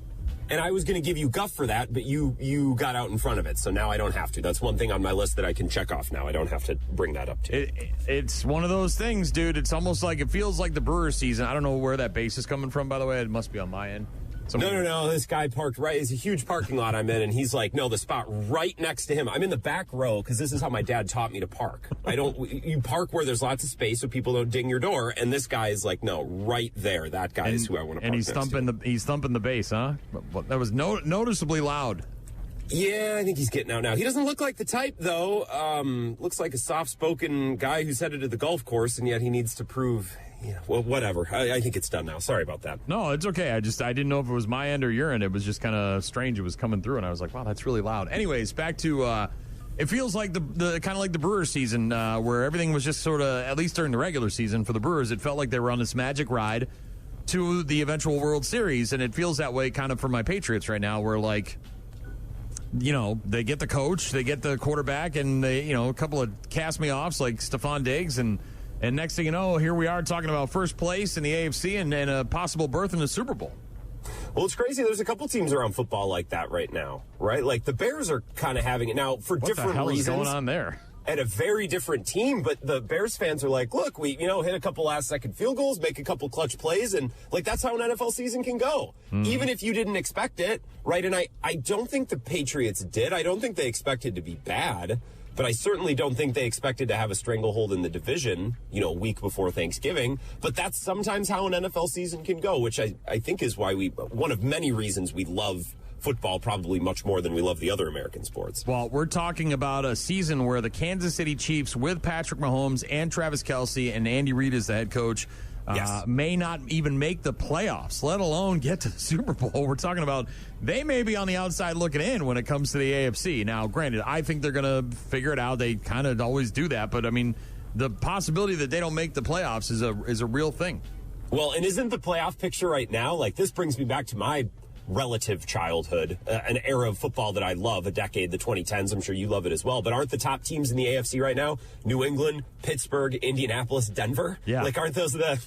And I was going to give you guff for that, but you got out in front of it, so now I don't have to. That's one thing on my list that I can check off now. I don't have to bring that up to you. It's one of those things, dude. It's almost like it feels like the Brewers season. I don't know where that base is coming from, by the way. It must be on my end. No. This guy parked right. It's a huge parking lot I'm in, and he's like, no, the spot right next to him. I'm in the back row because this is how my dad taught me to park. You park where there's lots of space so people don't ding your door, and this guy is like, no, right there. That guy is who I want to park next to. He's thumping the bass, huh? That was noticeably loud. Yeah, I think he's getting out now. He doesn't look like the type, though. Looks like a soft-spoken guy who's headed to the golf course, and yet he needs to prove... Yeah, well, whatever. I think it's done now. Sorry about that. No, it's okay. I didn't know if it was my end or your end. It was just kind of strange. It was coming through, and I was like, wow, that's really loud. Anyways, back to it feels like the kind of like the Brewers season where everything was just sort of, at least during the regular season for the Brewers, it felt like they were on this magic ride to the eventual World Series, and it feels that way kind of for my Patriots right now where, like, you know, they get the coach, they get the quarterback, and they, you know, a couple of cast-me-offs like Stephon Diggs, and next thing you know, here we are talking about first place in the AFC and a possible berth in the Super Bowl. Well, it's crazy. There's a couple teams around football like that right now, right? Like the Bears are kind of having it now for different reasons. What the hell is going on there? And a very different team, but the Bears fans are like, look, we, hit a couple last-second field goals, make a couple clutch plays, and, like, that's how an NFL season can go. Even if you didn't expect it, right? And I don't think the Patriots did. I don't think they expected to be bad. But I certainly don't think they expected to have a stranglehold in the division, a week before Thanksgiving. But that's sometimes how an NFL season can go, which I think is why one of many reasons we love football probably much more than we love the other American sports. Well, we're talking about a season where the Kansas City Chiefs with Patrick Mahomes and Travis Kelce and Andy Reid as the head coach may not even make the playoffs, let alone get to the Super Bowl. We're talking about they may be on the outside looking in when it comes to the AFC. Now, granted, I think they're going to figure it out. They kind of always do that. But, I mean, the possibility that they don't make the playoffs is a real thing. Well, and isn't the playoff picture right now, like this brings me back to my relative childhood, an era of football that I love, a decade, the 2010s. I'm sure you love it as well. But aren't the top teams in the AFC right now New England, Pittsburgh, Indianapolis, Denver? Yeah. Like, aren't those the...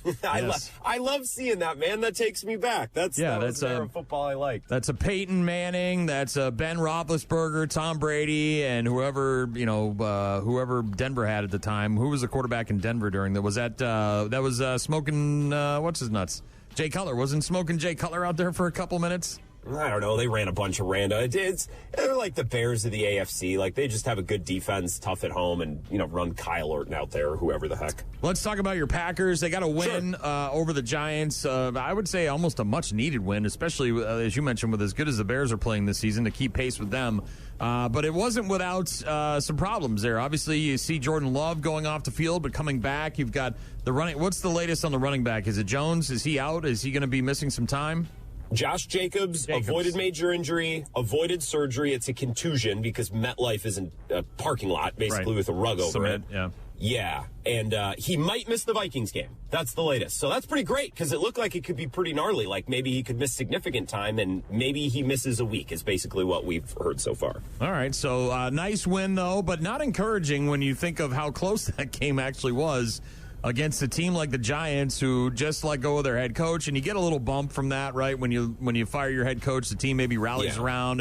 I love seeing that, man. That takes me back. That's an era of football I like. That's a Peyton Manning. That's a Ben Roethlisberger, Tom Brady, and whoever Denver had at the time. Who was the quarterback in Denver during that? Was that was Smoking, what's his nuts? Jay Cutler. Wasn't Smoking Jay Cutler out there for a couple minutes? I don't know. They ran a bunch of random. They're like the Bears of the AFC. Like, they just have a good defense, tough at home, and, run Kyle Orton out there or whoever the heck. Let's talk about your Packers. They got a win over the Giants. I would say almost a much-needed win, especially, as you mentioned, with as good as the Bears are playing this season to keep pace with them. But it wasn't without some problems there. Obviously, you see Jordan Love going off the field, but coming back. You've got the running. What's the latest on the running back? Is it Jones? Is he out? Is he going to be missing some time? Josh Jacobs avoided major injury, avoided surgery. It's a contusion because MetLife isn't a parking lot, basically, with a rug over it. Yeah, and he might miss the Vikings game. That's the latest. So that's pretty great because it looked like it could be pretty gnarly. Like maybe he could miss significant time and maybe he misses a week is basically what we've heard so far. All right, so nice win, though, but not encouraging when you think of how close that game actually was against a team like the Giants who just let go of their head coach. And you get a little bump from that, right? When you fire your head coach, the team maybe rallies around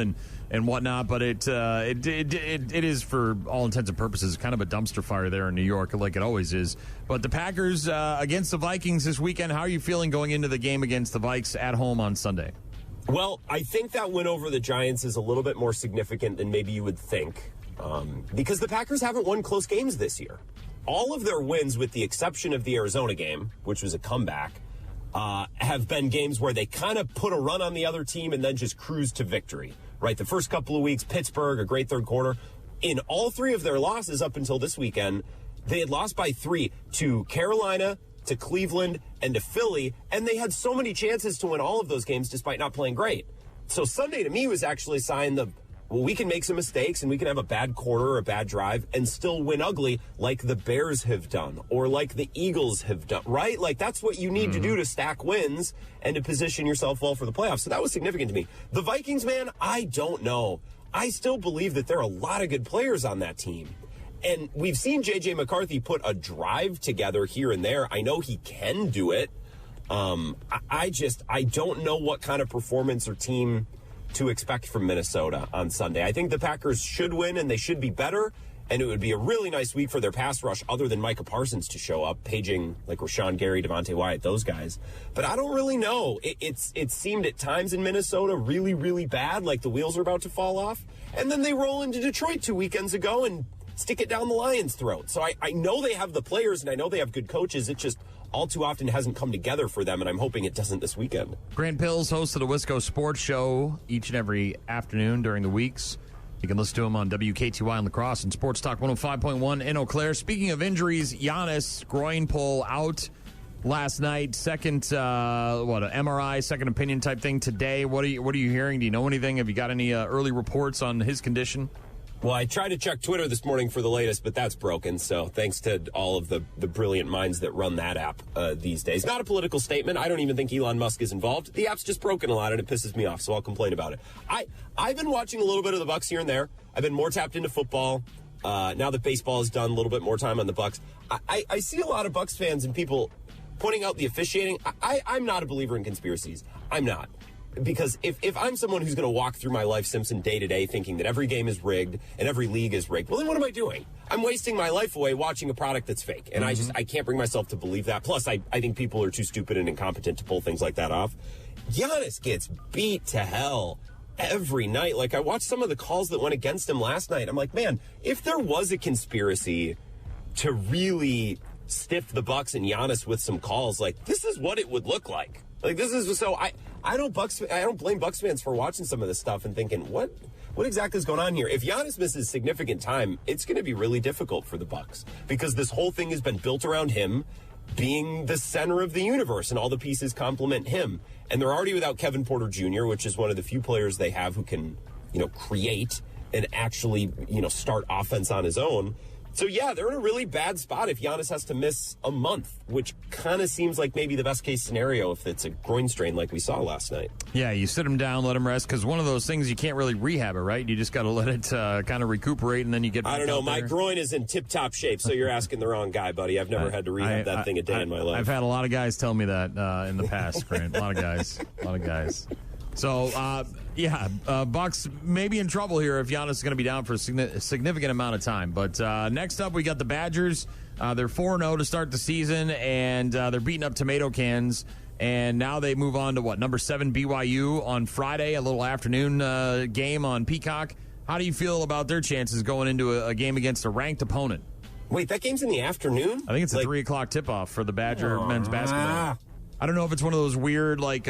and whatnot, but it is, for all intents and purposes, kind of a dumpster fire there in New York, like it always is. But the Packers against the Vikings this weekend, how are you feeling going into the game against the Vikes at home on Sunday? Well, I think that win over the Giants is a little bit more significant than maybe you would think, because the Packers haven't won close games this year. All of their wins, with the exception of the Arizona game, which was a comeback, have been games where they kind of put a run on the other team and then just cruise to victory. Right, the first couple of weeks, Pittsburgh, a great third quarter. In all three of their losses up until this weekend, they had lost by 3 to Carolina, to Cleveland, and to Philly, and they had so many chances to win all of those games despite not playing great. So Sunday to me was actually a sign that, well, we can make some mistakes and we can have a bad quarter or a bad drive and still win ugly like the Bears have done or like the Eagles have done, right? Like that's what you need to do to stack wins and to position yourself well for the playoffs. So that was significant to me. The Vikings, man, I don't know. I still believe that there are a lot of good players on that team. And we've seen J.J. McCarthy put a drive together here and there. I know he can do it. I don't know what kind of performance or team to expect from Minnesota on Sunday. I think the Packers should win and they should be better, and it would be a really nice week for their pass rush other than Micah Parsons to show up, paging like Rashawn Gary, Devontae Wyatt, those guys. But I don't really know. It seemed at times in Minnesota really, really bad, like the wheels are about to fall off, and then they roll into Detroit 2 weekends ago and stick it down the Lions' throat. So I know they have the players and I know they have good coaches. It just all too often hasn't come together for them, and I'm hoping it doesn't this weekend. Grant Bilse, host of the Wisco Sports Show each and every afternoon during the weeks. You can listen to him on WKTY in La Crosse and Sports Talk 105.1 in Eau Claire. Speaking of injuries, Giannis, groin pull out last night. Second, an MRI, second opinion type thing today. What are you hearing? Do you know anything? Have you got any early reports on his condition? Well, I tried to check Twitter this morning for the latest, but that's broken. So thanks to all of the brilliant minds that run that app these days. Not a political statement. I don't even think Elon Musk is involved. The app's just broken a lot, and it pisses me off, so I'll complain about it. I've been watching a little bit of the Bucks here and there. I've been more tapped into football. Now that baseball is done, a little bit more time on the Bucks. I see a lot of Bucks fans and people pointing out the officiating. I'm not a believer in conspiracies. I'm not. Because if I'm someone who's going to walk through my life, Simpson, day to day, thinking that every game is rigged and every league is rigged, well, then what am I doing? I'm wasting my life away watching a product that's fake. And I can't bring myself to believe that. Plus, I think people are too stupid and incompetent to pull things like that off. Giannis gets beat to hell every night. Like, I watched some of the calls that went against him last night. I'm like, man, if there was a conspiracy to really stiff the Bucks and Giannis with some calls, like, this is what it would look like. Like, this is so I don't blame Bucks fans for watching some of this stuff and thinking, what exactly is going on here? If Giannis misses significant time, it's going to be really difficult for the Bucks because this whole thing has been built around him being the center of the universe and all the pieces complement him. And they're already without Kevin Porter Jr., which is one of the few players they have who can, create and actually, start offense on his own. So, yeah, they're in a really bad spot if Giannis has to miss a month, which kind of seems like maybe the best-case scenario if it's a groin strain like we saw last night. Yeah, you sit him down, let him rest, because one of those things you can't really rehab it, right? You just got to let it kind of recuperate, and then you get back I don't know. out there. My groin is in tip-top shape, so you're asking the wrong guy, buddy. I've never had to rehab that thing a day in my life. I've had a lot of guys tell me that in the past, Grant. A lot of guys. So, Bucks may be in trouble here if Giannis is going to be down for a significant amount of time. But next up, we got the Badgers. They're 4-0 to start the season, and they're beating up tomato cans. And now they move on to, number 7 BYU on Friday, a little afternoon game on Peacock. How do you feel about their chances going into a game against a ranked opponent? Wait, that game's in the afternoon? I think it's a 3 o'clock tip-off for the Badger men's basketball. I don't know if it's one of those weird, Atlantis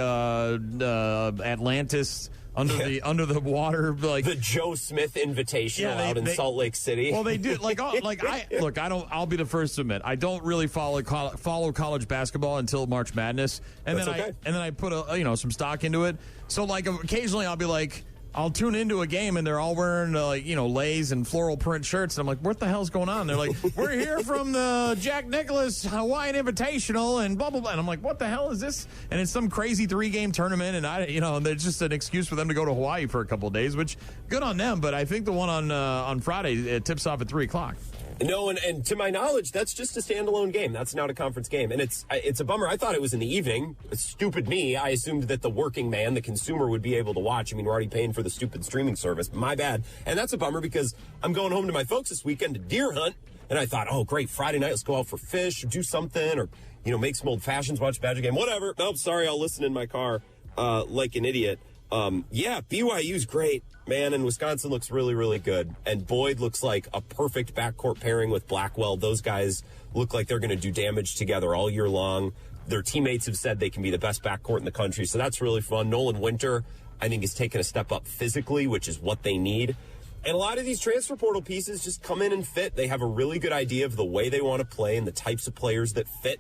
under the water, like the Joe Smith Invitational out in Salt Lake City. Well, they do. I'll be the first to admit I don't really follow college basketball until March Madness, and then I put some stock into it. So like occasionally I'll be like, I'll tune into a game and they're all wearing leis and floral print shirts, and I'm like, what the hell's going on? They're like, we're here from the Jack Nicklaus Hawaiian Invitational and blah blah blah, and I'm like, what the hell is this? And it's some crazy 3-game tournament, and there's just an excuse for them to go to Hawaii for a couple of days, which good on them. But I think the one on Friday, it tips off at 3:00. No, and to my knowledge, that's just a standalone game. That's not a conference game. And it's a bummer. I thought it was in the evening. Stupid me. I assumed that the working man, the consumer, would be able to watch. I mean, we're already paying for the stupid streaming service. My bad. And that's a bummer because I'm going home to my folks this weekend to deer hunt. And I thought, oh, great, Friday night, let's go out for fish or do something or, make some old fashions, watch a Badger game, whatever. Nope, sorry, I'll listen in my car like an idiot. BYU's great, man, and Wisconsin looks really, really good. And Boyd looks like a perfect backcourt pairing with Blackwell. Those guys look like they're going to do damage together all year long. Their teammates have said they can be the best backcourt in the country, so that's really fun. Nolan Winter, I think, has taken a step up physically, which is what they need. And a lot of these transfer portal pieces just come in and fit. They have a really good idea of the way they want to play and the types of players that fit.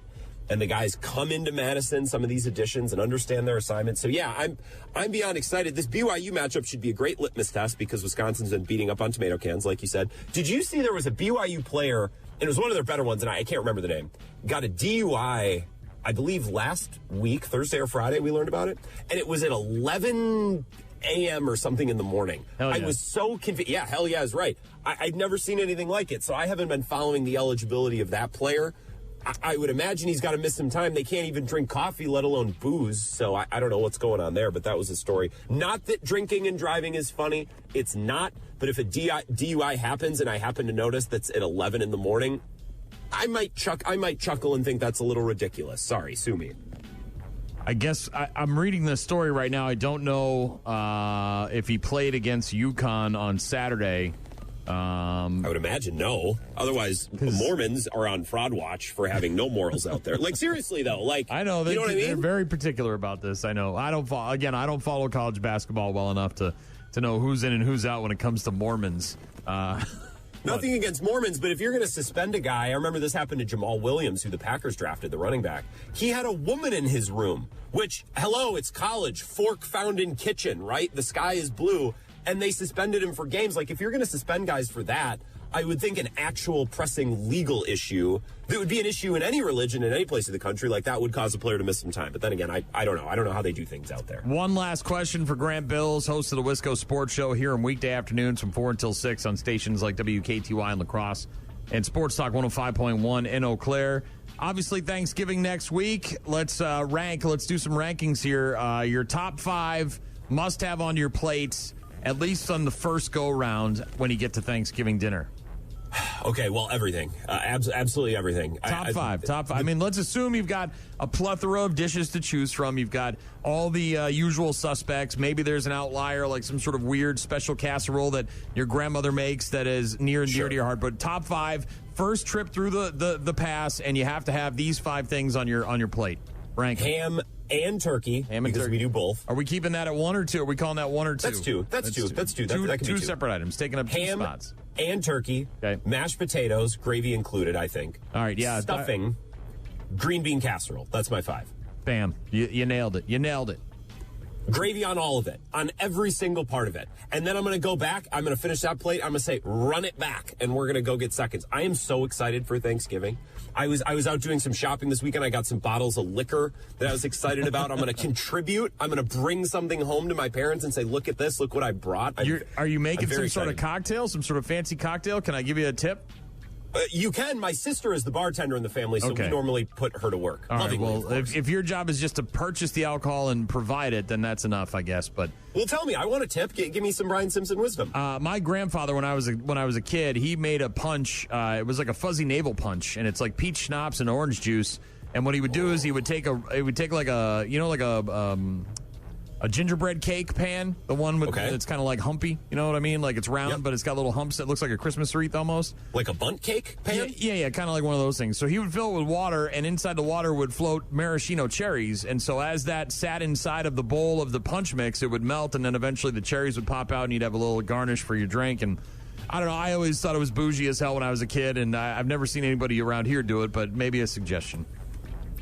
And the guys come into Madison, some of these additions, and understand their assignments. So, yeah, I'm beyond excited. This BYU matchup should be a great litmus test because Wisconsin's been beating up on tomato cans, like you said. Did you see there was a BYU player, and it was one of their better ones, and I can't remember the name, got a DUI, I believe, last week, Thursday or Friday, we learned about it. And it was at 11 a.m. or something in the morning. Hell yeah. I was so confused. Yeah, hell yeah is right. I'd never seen anything like it, so I haven't been following the eligibility of that player. I would imagine he's got to miss some time. They can't even drink coffee, let alone booze. So I don't know what's going on there, but that was the story. Not that drinking and driving is funny. It's not. But if a DUI happens and I happen to notice that's at 11 in the morning, I might chuckle and think that's a little ridiculous. Sorry, sue me. I guess I'm reading this story right now. I don't know if he played against UConn on Saturday. I would imagine no. Otherwise, the Mormons are on fraud watch for having no morals out there. Like, seriously, though. Like, I know. You know what I mean? They're very particular about this. I know. I don't follow college basketball well enough to know who's in and who's out when it comes to Mormons. Nothing against Mormons, but if you're going to suspend a guy, I remember this happened to Jamal Williams, who the Packers drafted, the running back. He had a woman in his room, which, hello, it's college. Fork found in kitchen, right? The sky is blue. And they suspended him for games. Like, if you're going to suspend guys for that, I would think an actual pressing legal issue that would be an issue in any religion in any place of the country, like that would cause a player to miss some time. But then again, I don't know. I don't know how they do things out there. One last question for Grant Bilse, host of the Wisco Sports Show here on weekday afternoons from 4 until 6 on stations like WKTY in La Crosse and Sports Talk 105.1 in Eau Claire. Obviously, Thanksgiving next week. Let's rank. Let's do some rankings here. Your top 5 must-have on your plates, at least on the first go-round when you get to Thanksgiving dinner. Okay, well, everything. Absolutely everything. Top five. I mean, let's assume you've got a plethora of dishes to choose from. You've got all the usual suspects. Maybe there's an outlier, like some sort of weird special casserole that your grandmother makes that is near and dear to your heart. But top 5, first trip through the pass, and you have to have these 5 things on your plate. Rank ham and turkey, because we do both. Are we keeping that at 1 or 2? Are we calling that 1 or 2? That's 2. That's 2. That can be 2 separate items, taking up 2 spots. And turkey, okay. Mashed potatoes, gravy included, I think. All right, yeah. Stuffing, green bean casserole. That's my 5. Bam. You nailed it. You nailed it. Gravy on all of it, on every single part of it. And then I'm going to go back. I'm going to finish that plate. I'm going to say, run it back, and we're going to go get seconds. I am so excited for Thanksgiving. I was out doing some shopping this weekend. I got some bottles of liquor that I was excited about. I'm going to contribute. I'm going to bring something home to my parents and say, look at this. Look what I brought. Are you making some sort of cocktail, some sort of fancy cocktail? Can I give you a tip? You can. My sister is the bartender in the family, so we normally put her to work. All right, well, if your job is just to purchase the alcohol and provide it, then that's enough, I guess. But well, tell me. I want a tip. Give me some Brian Simpson wisdom. My grandfather, when I was a kid, he made a punch. It was like a fuzzy navel punch, and it's like peach schnapps and orange juice. And what he would do is he would take like a A gingerbread cake pan, the one with it's kind of like humpy. You know what I mean? Like it's round, but it's got little humps that looks like a Christmas wreath almost. Like a bundt cake pan? Yeah, kind of like one of those things. So he would fill it with water, and inside the water would float maraschino cherries. And so as that sat inside of the bowl of the punch mix, it would melt, and then eventually the cherries would pop out, and you'd have a little garnish for your drink. And I don't know, I always thought it was bougie as hell when I was a kid, and I've never seen anybody around here do it, but maybe a suggestion.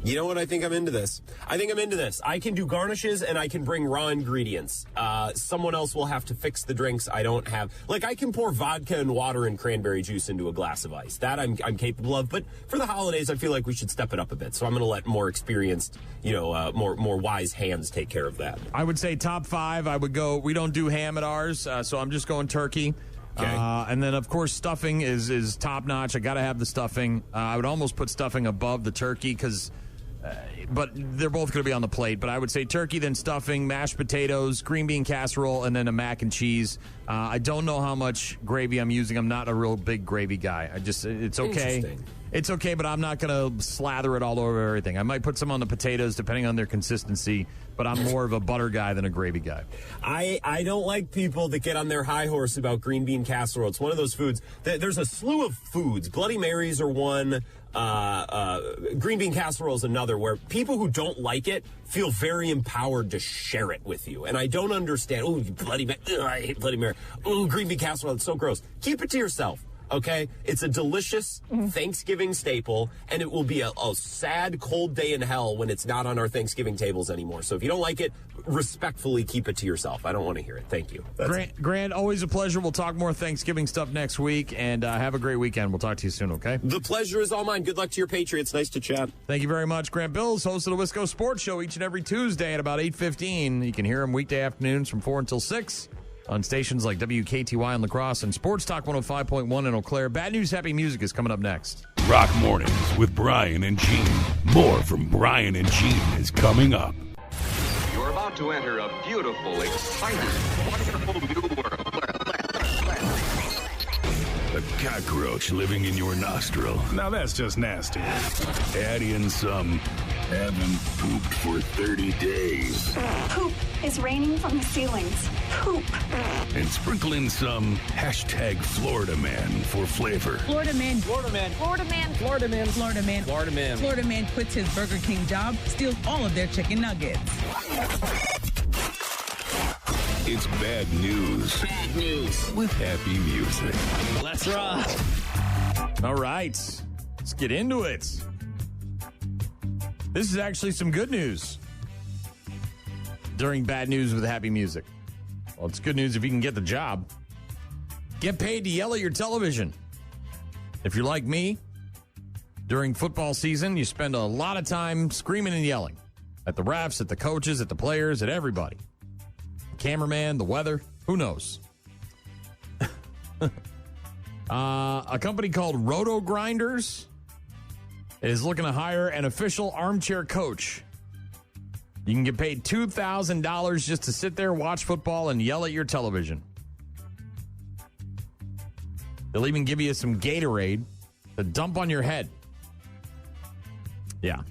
You know what? I think I'm into this. I can do garnishes, and I can bring raw ingredients. Someone else will have to fix the drinks I don't have. Like, I can pour vodka and water and cranberry juice into a glass of ice. That I'm capable of. But for the holidays, I feel like we should step it up a bit. So I'm going to let more experienced, more wise hands take care of that. I would say top 5. I would go, we don't do ham at ours, so I'm just going turkey. Okay. And then, of course, stuffing is top-notch. I got to have the stuffing. I would almost put stuffing above the turkey because... but they're both going to be on the plate. But I would say turkey, then stuffing, mashed potatoes, green bean casserole, and then a mac and cheese. I don't know how much gravy I'm using. I'm not a real big gravy guy. It's okay. It's okay, but I'm not going to slather it all over everything. I might put some on the potatoes, depending on their consistency, but I'm more of a butter guy than a gravy guy. I don't like people that get on their high horse about green bean casserole. It's one of those foods. There's a slew of foods. Bloody Marys are one. Green bean casserole is another, where people who don't like it feel very empowered to share it with you. And I don't understand. Oh, I hate Bloody Mary. Oh, green bean casserole, it's so gross. Keep it to yourself. Okay, it's a delicious Thanksgiving staple, and it will be a sad, cold day in hell when it's not on our Thanksgiving tables anymore. So if you don't like it, respectfully keep it to yourself. I don't want to hear it. Thank you. Grant, always a pleasure. We'll talk more Thanksgiving stuff next week, and have a great weekend. We'll talk to you soon, okay? The pleasure is all mine. Good luck to your Patriots. Nice to chat. Thank you very much. Grant Bilse, host of the Wisco Sports Show each and every Tuesday at about 8:15. You can hear him weekday afternoons from 4 until 6. On stations like WKTY in La Crosse and Sports Talk 105.1 in Eau Claire. Bad News, Happy Music is coming up next. Rock Mornings with Brian and Gene. More from Brian and Gene is coming up. You're about to enter a beautiful, exciting, wonderful new world. A cockroach living in your nostril. Now that's just nasty. Add in some haven't pooped for 30 days. Poop is raining from the ceilings. Poop. And sprinkle in some hashtag Florida Man for flavor. Florida man. Florida man. Florida man. Florida man. Florida man. Florida man. Florida man quits his Burger King job, steals all of their chicken nuggets. It's bad news. Bad news. With happy music. Let's rock. All right. Let's get into it. This is actually some good news during Bad News with Happy Music. Well, it's good news if you can get the job. Get paid to yell at your television. If you're like me, during football season, you spend a lot of time screaming and yelling at the refs, at the coaches, at the players, at everybody. The cameraman, the weather, who knows? A company called Roto Grinders is looking to hire an official armchair coach. You can get paid $2,000 just to sit there, watch football, and yell at your television. They'll even give you some Gatorade to dump on your head. Yeah.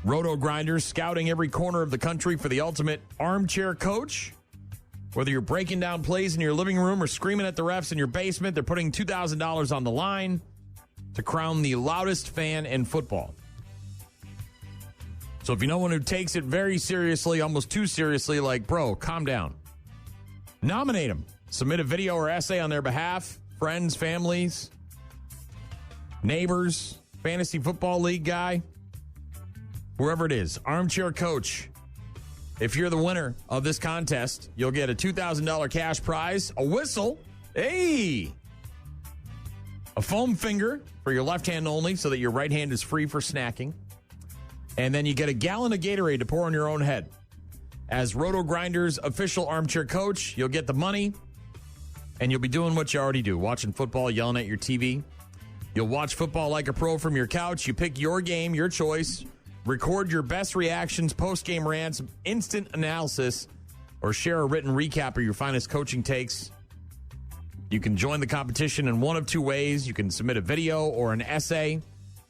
Roto Grinders scouting every corner of the country for the ultimate armchair coach. Whether you're breaking down plays in your living room or screaming at the refs in your basement, they're putting $2,000 on the line to crown the loudest fan in football. So if you know one who takes it very seriously, almost too seriously, like, bro, calm down. Nominate them. Submit a video or essay on their behalf. Friends, families, neighbors, fantasy football league guy, whoever it is, armchair coach. If you're the winner of this contest, you'll get a $2,000 cash prize, a whistle, a foam finger for your left hand only so that your right hand is free for snacking. And then you get a gallon of Gatorade to pour on your own head. As Roto Grinders official armchair coach, you'll get the money and you'll be doing what you already do, watching football, yelling at your TV. You'll watch football like a pro from your couch. You pick your game, your choice. Record your best reactions, post-game rants, instant analysis, or share a written recap of your finest coaching takes. You can join the competition in one of two ways. You can submit a video or an essay.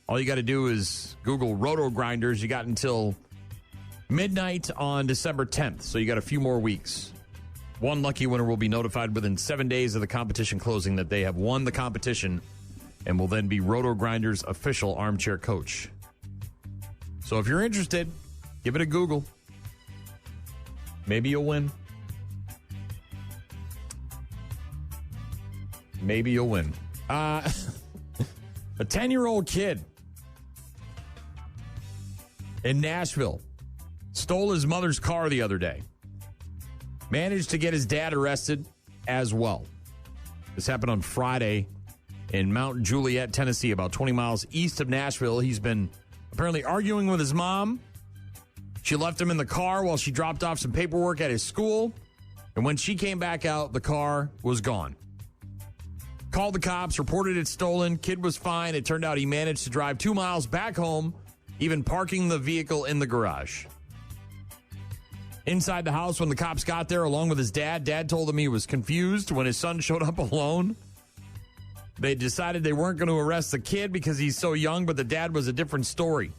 All you got to do is Google Roto Grinders. You got until midnight on December 10th. So you got a few more weeks. One lucky winner will be notified within 7 days of the competition closing that they have won the competition and will then be Roto Grinders' official armchair coach. So if you're interested, give it a Google. Maybe you'll win. Maybe you'll win. A 10-year-old kid in Nashville stole his mother's car the other day. Managed to get his dad arrested as well. This happened on Friday in Mount Juliet, Tennessee, about 20 miles east of Nashville. He's been apparently arguing with his mom. She left him in the car while she dropped off some paperwork at his school. And when she came back out, the car was gone. Called the cops, reported it stolen. Kid was fine. It turned out he managed to drive 2 miles back home, even parking the vehicle in the garage. Inside the house, when the cops got there, along with his dad, Dad told him he was confused when his son showed up alone. They decided they weren't going to arrest the kid because he's so young, but the dad was a different story.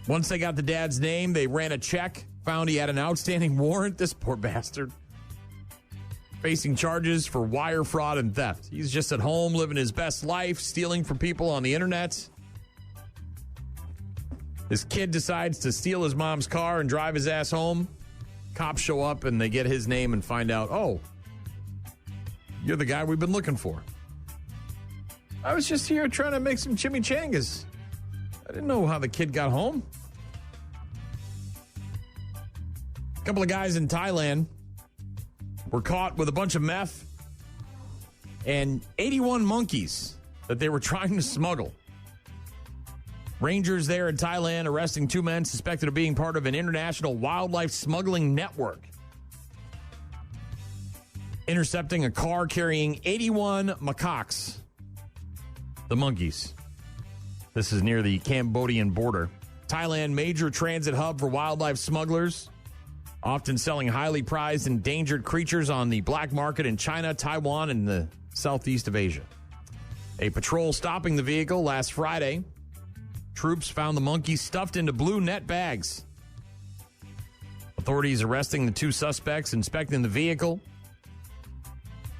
Once they got the dad's name, they ran a check, found he had an outstanding warrant. This poor bastard. Facing charges for wire fraud and theft. He's just at home living his best life, stealing from people on the internet. This kid decides to steal his mom's car and drive his ass home. Cops show up and they get his name and find out, oh, you're the guy we've been looking for. I was just here trying to make some chimichangas. I didn't know how the kid got home. A couple of guys in Thailand were caught with a bunch of meth and 81 monkeys that they were trying to smuggle. Rangers there in Thailand arresting 2 men suspected of being part of an international wildlife smuggling network. Intercepting a car carrying 81 macaques. The monkeys. This is near the Cambodian border. Thailand, major transit hub for wildlife smugglers, often selling highly prized endangered creatures on the black market in China, Taiwan, and the southeast of Asia. A patrol stopping the vehicle last Friday. Troops found the monkeys stuffed into blue net bags. Authorities arresting the 2 suspects, inspecting the vehicle.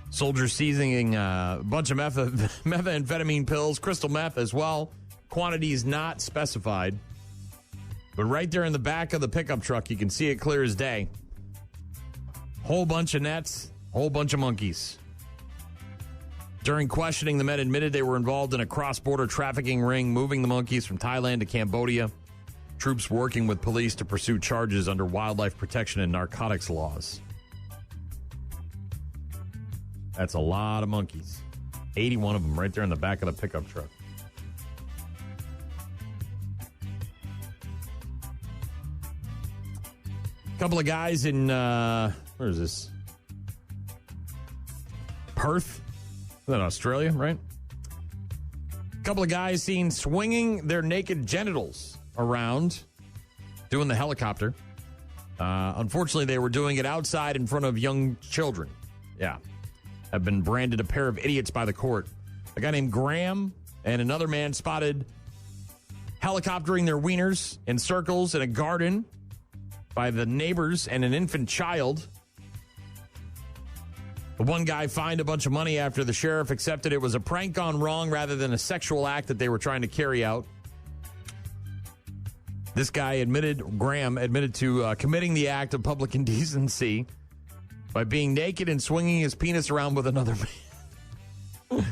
Soldiers seizing a bunch of methamphetamine pills, crystal meth as well. Quantities not specified. But right there in the back of the pickup truck, you can see it clear as day. Whole bunch of nets, whole bunch of monkeys. During questioning, the men admitted they were involved in a cross-border trafficking ring, moving the monkeys from Thailand to Cambodia. Troops working with police to pursue charges under wildlife protection and narcotics laws. That's a lot of monkeys. 81 of them right there in the back of the pickup truck. A couple of guys in, where is this? Perth? Is that Australia, right? A couple of guys seen swinging their naked genitals around doing the helicopter. Unfortunately, they were doing it outside in front of young children. Yeah. Have been branded a pair of idiots by the court. A guy named Graham and another man spotted helicoptering their wieners in circles in a garden by the neighbors and an infant child. The one guy fined a bunch of money after the sheriff accepted it was a prank gone wrong rather than a sexual act that they were trying to carry out. This guy Graham admitted to committing the act of public indecency by being naked and swinging his penis around with another man.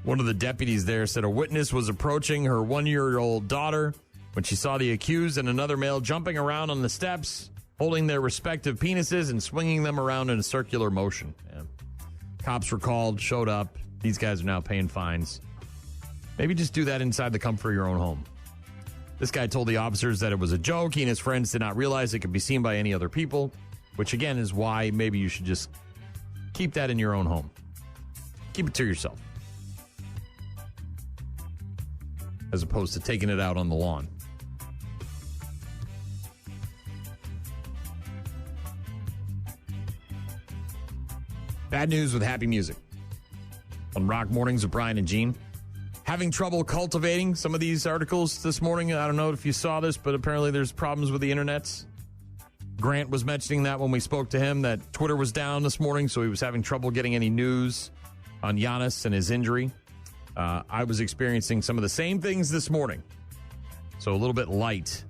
One of the deputies there said a witness was approaching her 1-year-old daughter when she saw the accused and another male jumping around on the steps, holding their respective penises and swinging them around in a circular motion. Yeah. Cops were called, showed up. These guys are now paying fines. Maybe just do that inside the comfort of your own home. This guy told the officers that it was a joke. He and his friends did not realize it could be seen by any other people, which again is why maybe you should just keep that in your own home. Keep it to yourself, as opposed to taking it out on the lawn. Bad news with happy music. On Rock Mornings with Brian and Gene. having trouble cultivating some of these articles this morning. I don't know if you saw this, but apparently there's problems with the internet. Grant was mentioning that when we spoke to him, that Twitter was down this morning, so he was having trouble getting any news on Giannis and his injury. I was experiencing some of the same things this morning. So a little bit light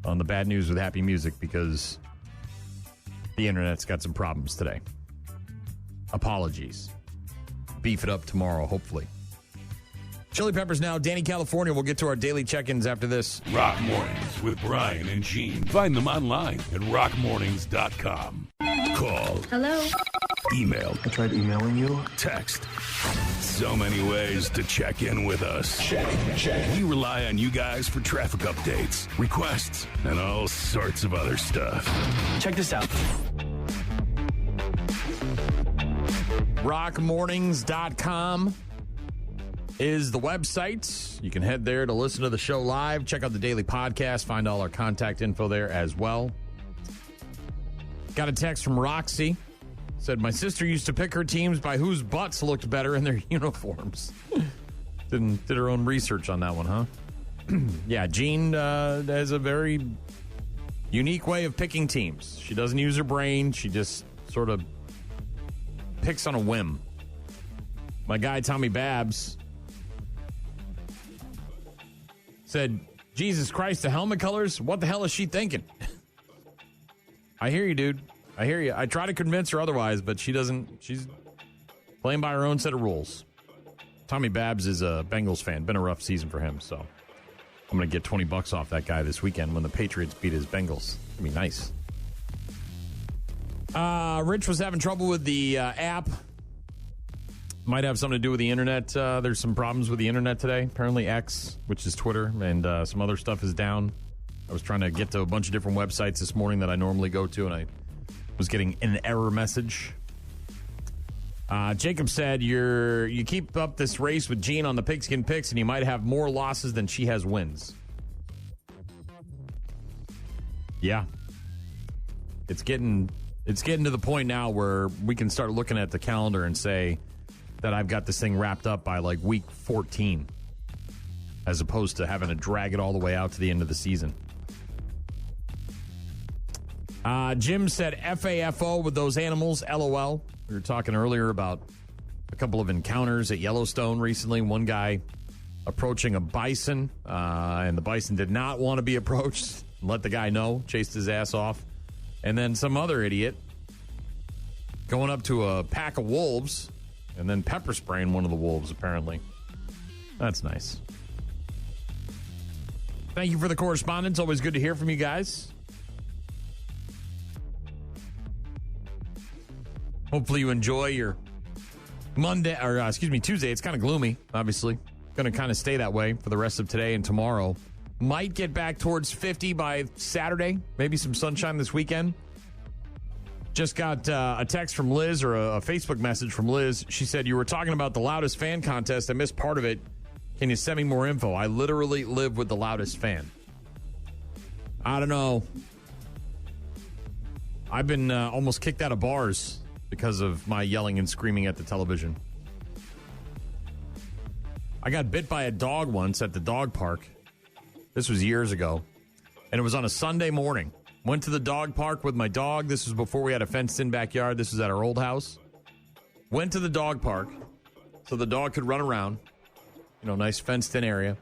on the bad news with happy music because the internet's got some problems today. Apologies. Beef it up tomorrow, hopefully. Chili Peppers now. Danny, California. We'll get to our daily check-ins after this. Rock Mornings with Brian and Gene. Find them online at rockmornings.com. Call. Hello. Email. I tried emailing you. Text. So many ways to check in with us. Check. We rely on you guys for traffic updates, requests, and all sorts of other stuff. Check this out. rockmornings.com is the website. You can head there to listen to the show live. Check out the daily podcast. Find all our contact info there as well. Got a text from Roxy. Said, my sister used to pick her teams by whose butts looked better in their uniforms. Did her own research on that one, huh? Yeah, Jean has a very unique way of picking teams. She doesn't use her brain. She just sort of picks on a whim. My guy, Tommy Babs, said, Jesus Christ, the helmet colors? What the hell is she thinking? I hear you, dude. I hear you. I try to convince her otherwise, but she doesn't. She's playing by her own set of rules. Tommy Babs is a Bengals fan. Been a rough season for him, so I'm going to get $20 off that guy this weekend when the Patriots beat his Bengals. It'd be nice. Rich was having trouble with the app. Might have something to do with the internet. There's some problems with the internet today. Apparently X, which is Twitter, and some other stuff is down. I was trying to get to a bunch of different websites this morning that I normally go to, and I was getting an error message. Jacob said, you keep up this race with Jean on the Pigskin Picks, and you might have more losses than she has wins. Yeah. It's getting to the point now where we can start looking at the calendar and say that I've got this thing wrapped up by like week 14, as opposed to having to drag it all the way out to the end of the season. Jim said FAFO with those animals, LOL. We were talking earlier about a couple of encounters at Yellowstone recently. One guy approaching a bison, and the bison did not want to be approached. Let the guy know, chased his ass off. And then some other idiot going up to a pack of wolves and then pepper spraying one of the wolves, apparently. That's nice. Thank you for the correspondence. Always good to hear from you guys. Hopefully you enjoy your Tuesday. It's kind of gloomy, obviously. Going to kind of stay that way for the rest of today and tomorrow. Might get back towards 50 by Saturday. Maybe some sunshine this weekend. Just got a text from Liz, or a Facebook message from Liz. She said, you were talking about the loudest fan contest. I missed part of it. Can you send me more info? I literally live with the loudest fan. I don't know. I've been almost kicked out of bars because of my yelling and screaming at the television. I got bit by a dog once at the dog park. This was years ago. And it was on a Sunday morning. Went to the dog park with my dog. This was before we had a fenced-in backyard. This was at our old house. Went to the dog park so the dog could run around. Nice fenced-in area.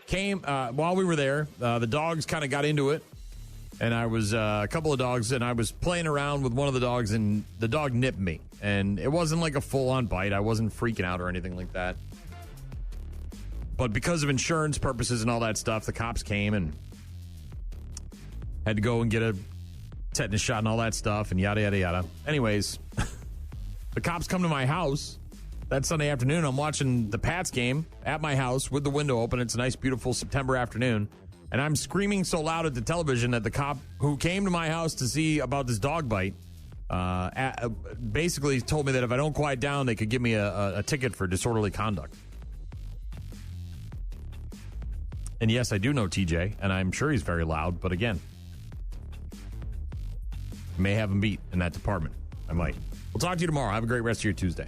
Came, while we were there, the dogs kind of got into it. And I was, a couple of dogs, and I was playing around with one of the dogs, and the dog nipped me. And it wasn't like a full-on bite. I wasn't freaking out or anything like that. But because of insurance purposes and all that stuff, the cops came and had to go and get a tetanus shot and all that stuff and yada, yada, yada. Anyways, the cops come to my house that Sunday afternoon. I'm watching the Pats game at my house with the window open. It's a nice, beautiful September afternoon. And I'm screaming so loud at the television that the cop who came to my house to see about this dog bite basically told me that if I don't quiet down, they could give me a ticket for disorderly conduct. And yes, I do know TJ, and I'm sure he's very loud. But again, may have him beat in that department. I might. We'll talk to you tomorrow. Have a great rest of your Tuesday.